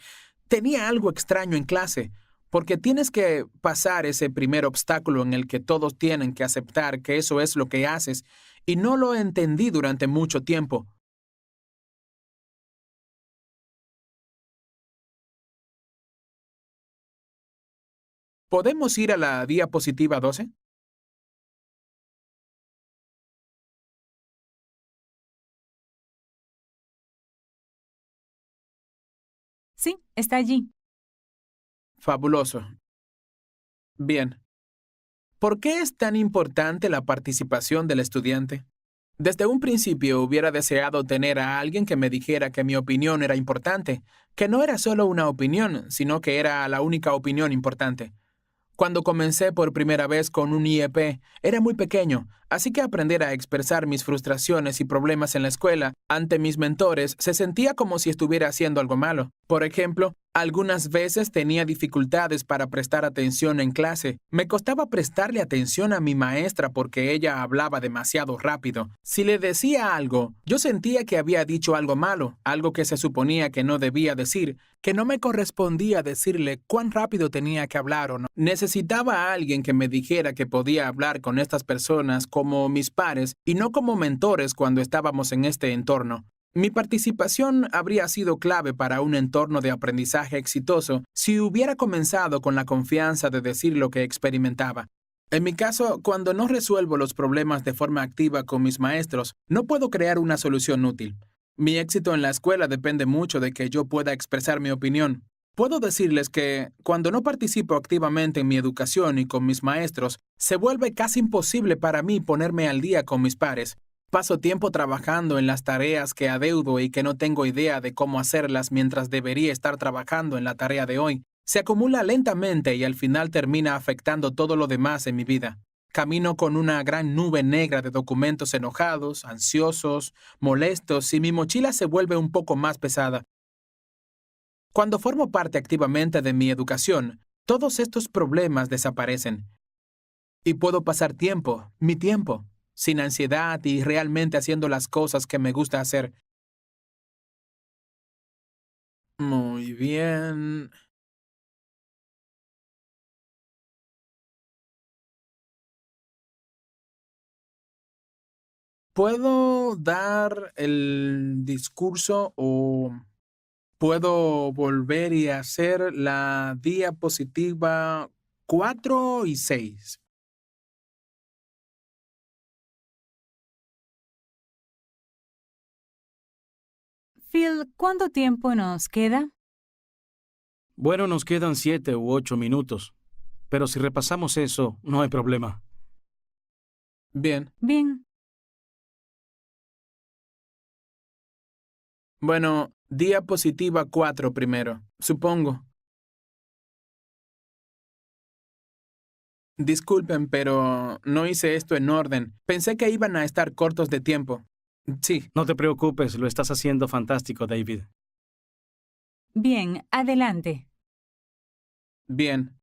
tenía algo extraño en clase, porque tienes que pasar ese primer obstáculo en el que todos tienen que aceptar que eso es lo que haces, y no lo entendí durante mucho tiempo. ¿Podemos ir a la diapositiva 12? Sí, está allí. Fabuloso. Bien. ¿Por qué es tan importante la participación del estudiante? Desde un principio hubiera deseado tener a alguien que me dijera que mi opinión era importante, que no era solo una opinión, sino que era la única opinión importante. Cuando comencé por primera vez con un IEP, era muy pequeño, así que aprender a expresar mis frustraciones y problemas en la escuela ante mis mentores se sentía como si estuviera haciendo algo malo. Por ejemplo, algunas veces tenía dificultades para prestar atención en clase. Me costaba prestarle atención a mi maestra porque ella hablaba demasiado rápido. Si le decía algo, yo sentía que había dicho algo malo, algo que se suponía que no debía decir, que no me correspondía decirle cuán rápido tenía que hablar o no. Necesitaba a alguien que me dijera que podía hablar con estas personas como mis pares y no como mentores cuando estábamos en este entorno. Mi participación habría sido clave para un entorno de aprendizaje exitoso si hubiera comenzado con la confianza de decir lo que experimentaba. En mi caso, cuando no resuelvo los problemas de forma activa con mis maestros, no puedo crear una solución útil. Mi éxito en la escuela depende mucho de que yo pueda expresar mi opinión. Puedo decirles que, cuando no participo activamente en mi educación y con mis maestros, se vuelve casi imposible para mí ponerme al día con mis pares. Paso tiempo trabajando en las tareas que adeudo y que no tengo idea de cómo hacerlas mientras debería estar trabajando en la tarea de hoy. Se acumula lentamente y al final termina afectando todo lo demás en mi vida. Camino con una gran nube negra de documentos enojados, ansiosos, molestos y mi mochila se vuelve un poco más pesada. Cuando formo parte activamente de mi educación, todos estos problemas desaparecen. Y puedo pasar tiempo, mi tiempo, sin ansiedad y realmente haciendo las cosas que me gusta hacer. Muy bien. ¿Puedo dar el discurso o puedo volver y hacer la diapositiva 4 y 6? Phil, ¿cuánto tiempo nos queda? Bueno, nos quedan 7 u 8 minutos, pero si repasamos eso, no hay problema. Bien. Bien. Bueno, diapositiva 4 primero, supongo. Disculpen, pero no hice esto en orden. Pensé que iban a estar cortos de tiempo. Sí, No te preocupes, lo estás haciendo fantástico, David. Bien, adelante. bien.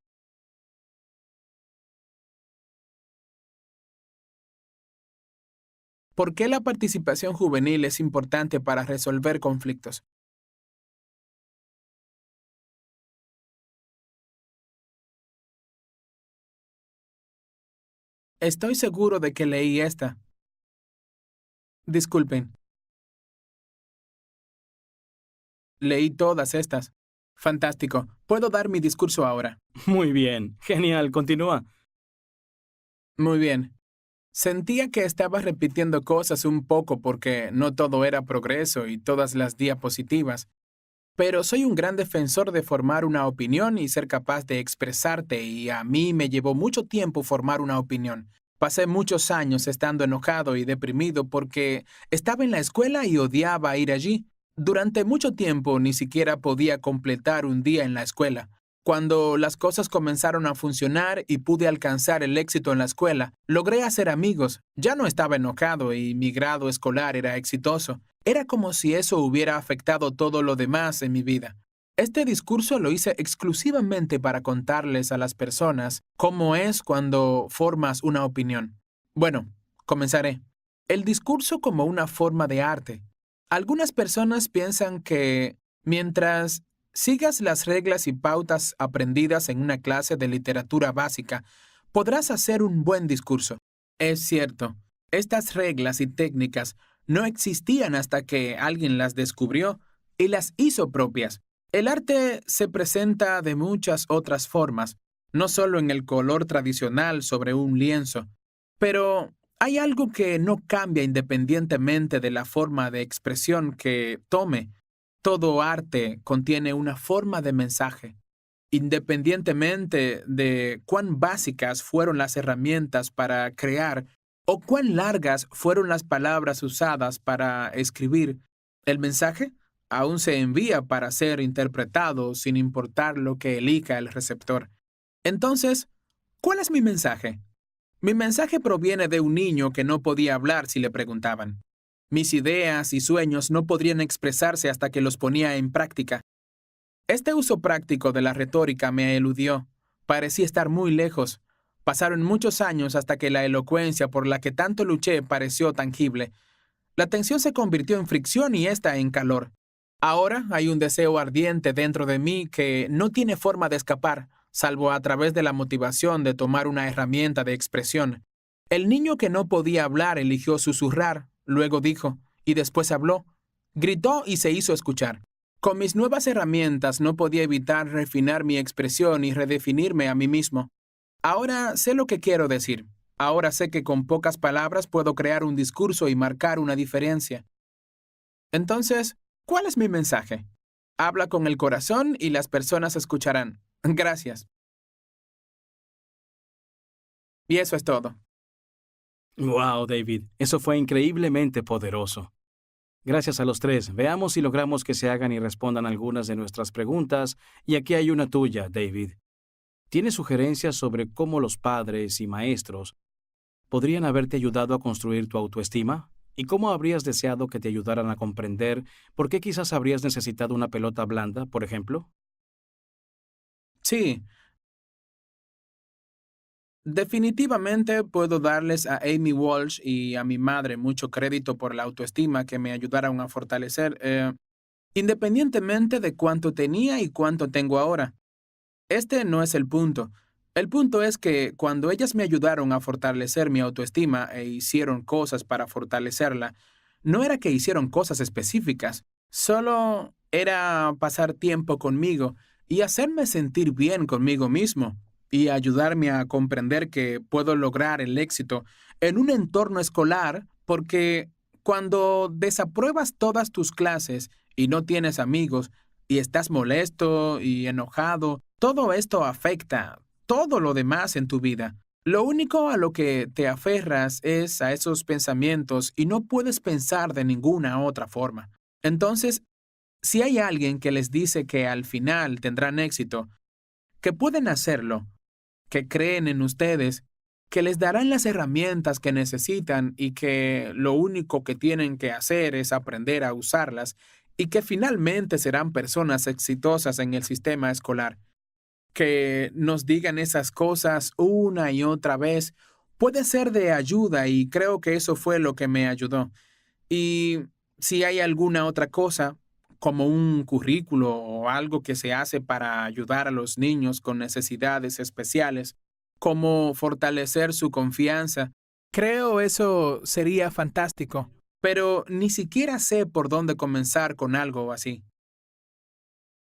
¿Por qué la participación juvenil es importante para resolver conflictos? Estoy seguro de que leí esta. Disculpen. Leí todas estas. Fantástico. Puedo dar mi discurso ahora. Muy bien, genial, continúa. Muy bien. Sentía que estaba repitiendo cosas un poco porque no todo era progreso y todas las diapositivas. Pero soy un gran defensor de formar una opinión y ser capaz de expresarte, y a mí me llevó mucho tiempo formar una opinión. Pasé muchos años estando enojado y deprimido porque estaba en la escuela y odiaba ir allí. Durante mucho tiempo ni siquiera podía completar un día en la escuela. Cuando las cosas comenzaron a funcionar y pude alcanzar el éxito en la escuela, logré hacer amigos. Ya no estaba enojado y mi grado escolar era exitoso. Era como si eso hubiera afectado todo lo demás en mi vida. Este discurso lo hice exclusivamente para contarles a las personas cómo es cuando formas una opinión. Bueno, comenzaré. El discurso como una forma de arte. Algunas personas piensan que mientras sigas las reglas y pautas aprendidas en una clase de literatura básica, podrás hacer un buen discurso. Es cierto, estas reglas y técnicas no existían hasta que alguien las descubrió y las hizo propias. El arte se presenta de muchas otras formas, no solo en el color tradicional sobre un lienzo, pero hay algo que no cambia independientemente de la forma de expresión que tome. Todo arte contiene una forma de mensaje. Independientemente de cuán básicas fueron las herramientas para crear o cuán largas fueron las palabras usadas para escribir, el mensaje aún se envía para ser interpretado sin importar lo que elija el receptor. Entonces, ¿cuál es mi mensaje? Mi mensaje proviene de un niño que no podía hablar si le preguntaban. Mis ideas y sueños no podrían expresarse hasta que los ponía en práctica. Este uso práctico de la retórica me eludió. Parecía estar muy lejos. Pasaron muchos años hasta que la elocuencia por la que tanto luché pareció tangible. La tensión se convirtió en fricción y esta en calor. Ahora hay un deseo ardiente dentro de mí que no tiene forma de escapar, salvo a través de la motivación de tomar una herramienta de expresión. El niño que no podía hablar eligió susurrar, luego dijo, y después habló. Gritó y se hizo escuchar. Con mis nuevas herramientas no podía evitar refinar mi expresión y redefinirme a mí mismo. Ahora sé lo que quiero decir. Ahora sé que con pocas palabras puedo crear un discurso y marcar una diferencia. Entonces, ¿cuál es mi mensaje? Habla con el corazón y las personas escucharán. Gracias. Y eso es todo. Wow, David, eso fue increíblemente poderoso. Gracias a los tres. Veamos si logramos que se hagan y respondan algunas de nuestras preguntas. Y aquí hay una tuya, David. ¿Tienes sugerencias sobre cómo los padres y maestros podrían haberte ayudado a construir tu autoestima? ¿Y cómo habrías deseado que te ayudaran a comprender por qué quizás habrías necesitado una pelota blanda, por ejemplo? Sí. Definitivamente puedo darles a Amy Walsh y a mi madre mucho crédito por la autoestima que me ayudaron a fortalecer, independientemente de cuánto tenía y cuánto tengo ahora. Este no es el punto. El punto es que cuando ellas me ayudaron a fortalecer mi autoestima e hicieron cosas para fortalecerla, no era que hicieron cosas específicas, solo era pasar tiempo conmigo y hacerme sentir bien conmigo mismo y ayudarme a comprender que puedo lograr el éxito en un entorno escolar porque cuando desapruebas todas tus clases y no tienes amigos y estás molesto y enojado, todo esto afecta todo lo demás en tu vida. Lo único a lo que te aferras es a esos pensamientos y no puedes pensar de ninguna otra forma. Entonces, si hay alguien que les dice que al final tendrán éxito, que pueden hacerlo, que creen en ustedes, que les darán las herramientas que necesitan y que lo único que tienen que hacer es aprender a usarlas y que finalmente serán personas exitosas en el sistema escolar. Que nos digan esas cosas una y otra vez puede ser de ayuda y creo que eso fue lo que me ayudó. Y si hay alguna otra cosa, como un currículo o algo que se hace para ayudar a los niños con necesidades especiales, como fortalecer su confianza, creo eso sería fantástico, pero ni siquiera sé por dónde comenzar con algo así.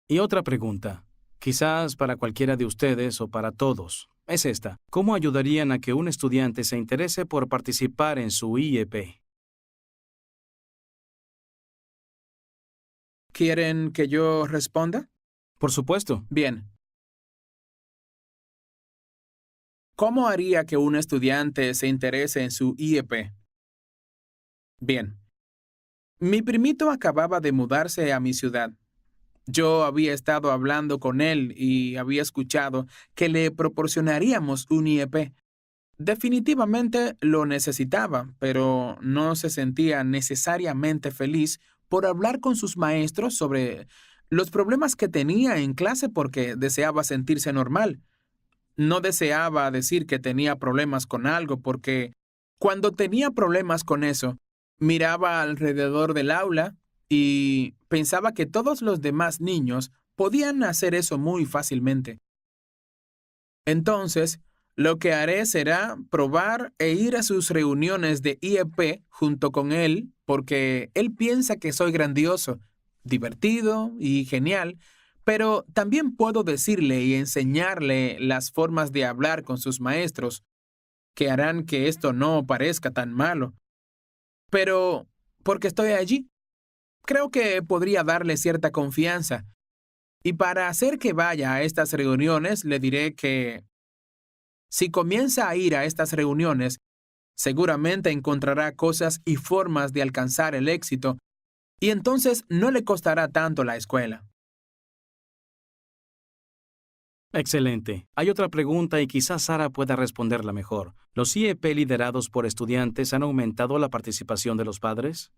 Y otra pregunta, quizás para cualquiera de ustedes o para todos, es esta. ¿Cómo ayudarían a que un estudiante se interese por participar en su IEP? ¿Quieren que yo responda? Por supuesto. Bien. ¿Cómo haría que un estudiante se interese en su IEP? Bien. Mi primito acababa de mudarse a mi ciudad. Yo había estado hablando con él y había escuchado que le proporcionaríamos un IEP. Definitivamente lo necesitaba, pero no se sentía necesariamente feliz por hablar con sus maestros sobre los problemas que tenía en clase porque deseaba sentirse normal. No deseaba decir que tenía problemas con algo porque cuando tenía problemas con eso, miraba alrededor del aula y pensaba que todos los demás niños podían hacer eso muy fácilmente. Entonces, lo que haré será probar e ir a sus reuniones de IEP junto con él porque él piensa que soy grandioso, divertido y genial, pero también puedo decirle y enseñarle las formas de hablar con sus maestros que harán que esto no parezca tan malo. Pero, porque estoy allí, creo que podría darle cierta confianza. Y para hacer que vaya a estas reuniones, le diré que si comienza a ir a estas reuniones, seguramente encontrará cosas y formas de alcanzar el éxito, y entonces no le costará tanto la escuela. Excelente. Hay otra pregunta y quizás Sara pueda responderla mejor. ¿Los IEP liderados por estudiantes han aumentado la participación de los padres?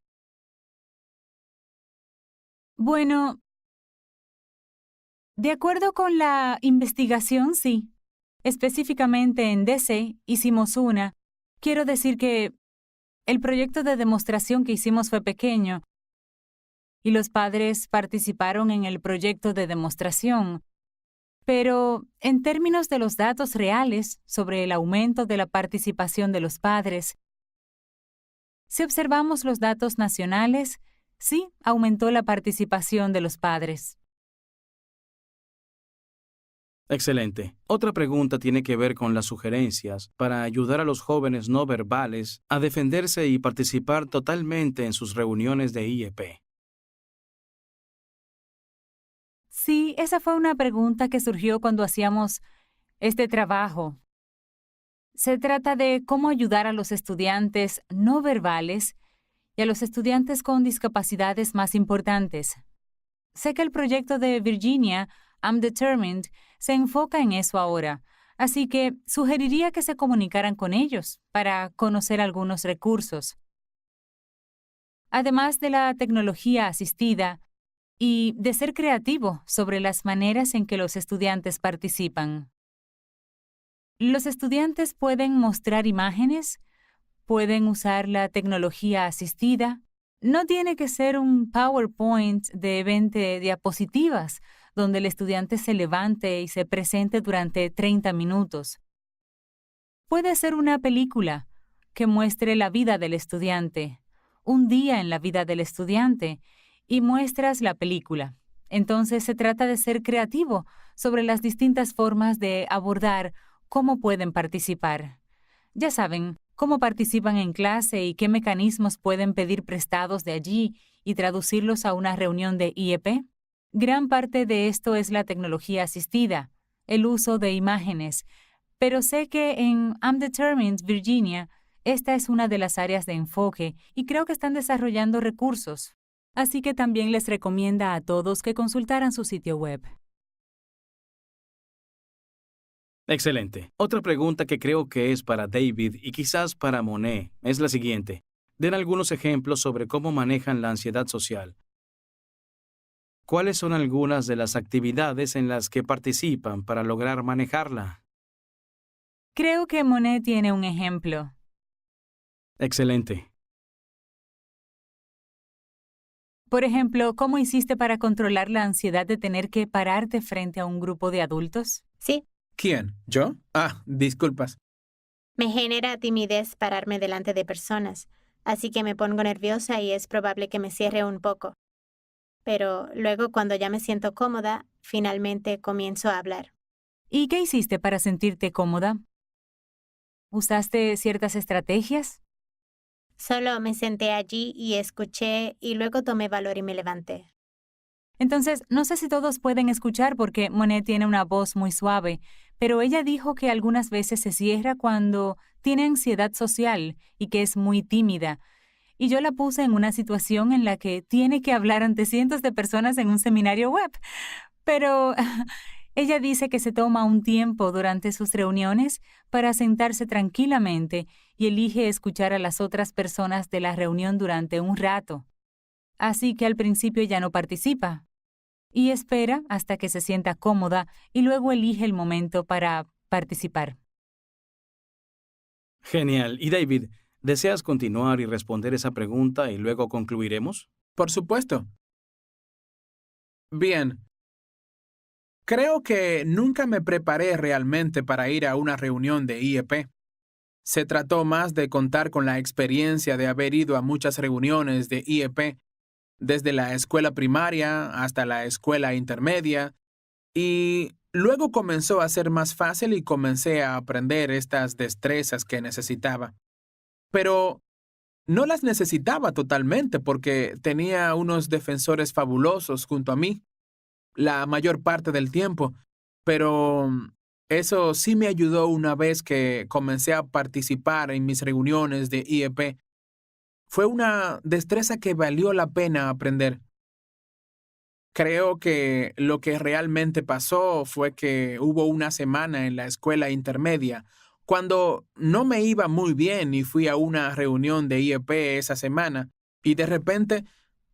Bueno, de acuerdo con la investigación, sí. Específicamente en DC hicimos una. Quiero decir que el proyecto de demostración que hicimos fue pequeño y los padres participaron en el proyecto de demostración. Pero en términos de los datos reales sobre el aumento de la participación de los padres, si observamos los datos nacionales, sí aumentó la participación de los padres. Excelente. Otra pregunta tiene que ver con las sugerencias para ayudar a los jóvenes no verbales a defenderse y participar totalmente en sus reuniones de IEP. Sí, esa fue una pregunta que surgió cuando hacíamos este trabajo. Se trata de cómo ayudar a los estudiantes no verbales y a los estudiantes con discapacidades más importantes. Sé que el proyecto de Virginia, I'm Determined, se enfoca en eso ahora, así que sugeriría que se comunicaran con ellos para conocer algunos recursos. Además de la tecnología asistida y de ser creativo sobre las maneras en que los estudiantes participan. Los estudiantes pueden mostrar imágenes, pueden usar la tecnología asistida. No tiene que ser un PowerPoint de 20 diapositivas, donde el estudiante se levante y se presente durante 30 minutos. Puede ser una película que muestre la vida del estudiante, un día en la vida del estudiante, y muestras la película. Entonces se trata de ser creativo sobre las distintas formas de abordar cómo pueden participar. Ya saben, cómo participan en clase y qué mecanismos pueden pedir prestados de allí y traducirlos a una reunión de IEP. Gran parte de esto es la tecnología asistida, el uso de imágenes, pero sé que en I'm Determined, Virginia, esta es una de las áreas de enfoque y creo que están desarrollando recursos. Así que también les recomienda a todos que consultaran su sitio web. Excelente. Otra pregunta que creo que es para David y quizás para Monet es la siguiente. Den algunos ejemplos sobre cómo manejan la ansiedad social. ¿Cuáles son algunas de las actividades en las que participan para lograr manejarla? Creo que Monet tiene un ejemplo. Excelente. Por ejemplo, ¿cómo hiciste para controlar la ansiedad de tener que pararte frente a un grupo de adultos? Sí, ¿Quién? ¿Yo? Disculpas. me genera timidez pararme delante de personas, así que me pongo nerviosa y es probable que me cierre un poco. Pero luego, cuando ya me siento cómoda, finalmente comienzo a hablar. ¿Y qué hiciste para sentirte cómoda? ¿Usaste ciertas estrategias? Solo me senté allí y escuché y luego tomé valor y me levanté. Entonces, no sé si todos pueden escuchar porque Monet tiene una voz muy suave, pero ella dijo que algunas veces se cierra cuando tiene ansiedad social y que es muy tímida. Y yo la puse en una situación en la que tiene que hablar ante cientos de personas en un seminario web. Pero ella dice que se toma un tiempo durante sus reuniones para sentarse tranquilamente y elige escuchar a las otras personas de la reunión durante un rato. Así que al principio ella no participa y espera hasta que se sienta cómoda y luego elige el momento para participar. Genial. Y David, ¿deseas continuar y responder esa pregunta y luego concluiremos? Por supuesto. Bien. Creo que nunca me preparé realmente para ir a una reunión de IEP. Se trató más de contar con la experiencia de haber ido a muchas reuniones de IEP, desde la escuela primaria hasta la escuela intermedia, y luego comenzó a ser más fácil y comencé a aprender estas destrezas que necesitaba. Pero no las necesitaba totalmente porque tenía unos defensores fabulosos junto a mí la mayor parte del tiempo, pero eso sí me ayudó una vez que comencé a participar en mis reuniones de IEP. Fue una destreza que valió la pena aprender. Creo que lo que realmente pasó fue que hubo una semana en la escuela intermedia cuando no me iba muy bien y fui a una reunión de IEP esa semana y de repente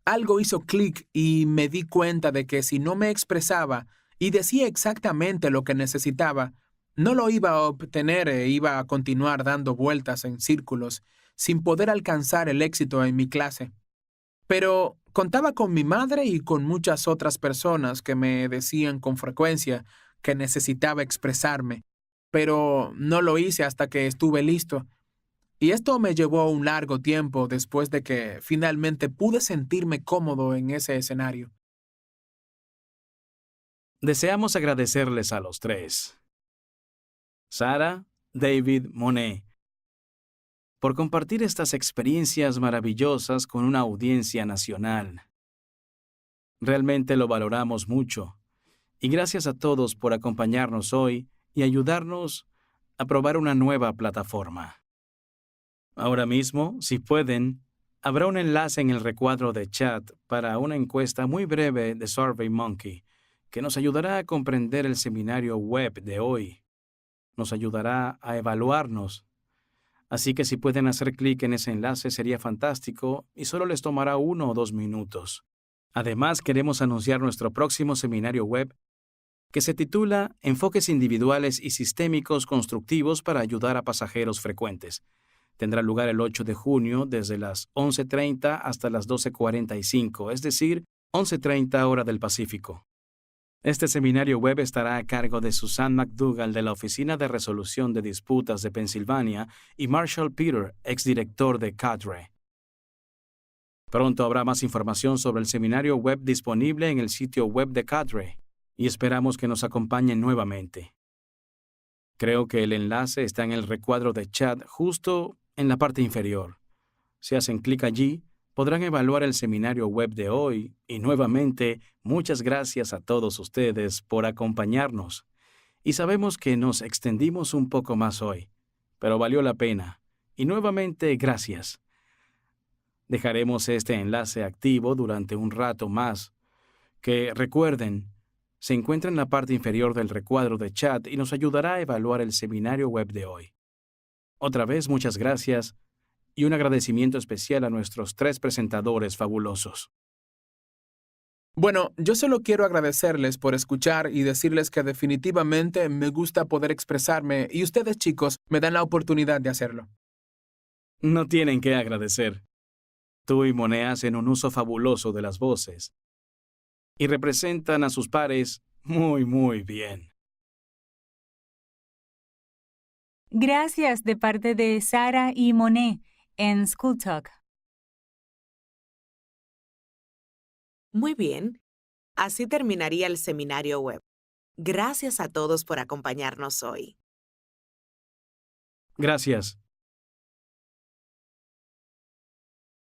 algo hizo clic y me di cuenta de que si no me expresaba y decía exactamente lo que necesitaba, no lo iba a obtener e iba a continuar dando vueltas en círculos sin poder alcanzar el éxito en mi clase. Pero contaba con mi madre y con muchas otras personas que me decían con frecuencia que necesitaba expresarme, pero no lo hice hasta que estuve listo. Y esto me llevó un largo tiempo después de que finalmente pude sentirme cómodo en ese escenario. Deseamos agradecerles a los tres, Sarah, David, Monet, por compartir estas experiencias maravillosas con una audiencia nacional. Realmente lo valoramos mucho. Y gracias a todos por acompañarnos hoy y ayudarnos a probar una nueva plataforma. Ahora mismo, si pueden, habrá un enlace en el recuadro de chat para una encuesta muy breve de SurveyMonkey que nos ayudará a comprender el seminario web de hoy. Nos ayudará a evaluarnos. Así que si pueden hacer clic en ese enlace sería fantástico y solo les tomará 1 o 2 minutos. Además, queremos anunciar nuestro próximo seminario web que se titula Enfoques individuales y sistémicos constructivos para ayudar a pasajeros frecuentes. Tendrá lugar el 8 de junio desde las 11:30 hasta las 12:45, es decir, 11:30 hora del Pacífico. Este seminario web estará a cargo de Susan McDougall de la Oficina de Resolución de Disputas de Pensilvania y Marshall Peter, exdirector de Cadre. Pronto habrá más información sobre el seminario web disponible en el sitio web de Cadre y esperamos que nos acompañen nuevamente. Creo que el enlace está en el recuadro de chat justo en la parte inferior. Si hacen clic allí, podrán evaluar el seminario web de hoy y nuevamente muchas gracias a todos ustedes por acompañarnos. Y sabemos que nos extendimos un poco más hoy, pero valió la pena. Y nuevamente gracias. Dejaremos este enlace activo durante un rato más, que recuerden, se encuentra en la parte inferior del recuadro de chat y nos ayudará a evaluar el seminario web de hoy. Otra vez muchas gracias y un agradecimiento especial a nuestros 3 presentadores fabulosos. Bueno, yo solo quiero agradecerles por escuchar y decirles que definitivamente me gusta poder expresarme y ustedes, chicos, me dan la oportunidad de hacerlo. No tienen que agradecer. Tú y Monet hacen un uso fabuloso de las voces y representan a sus pares muy bien. Gracias de parte de Sarah y Monet en School Talk. Muy bien. Así terminaría el seminario web. Gracias a todos por acompañarnos hoy. Gracias.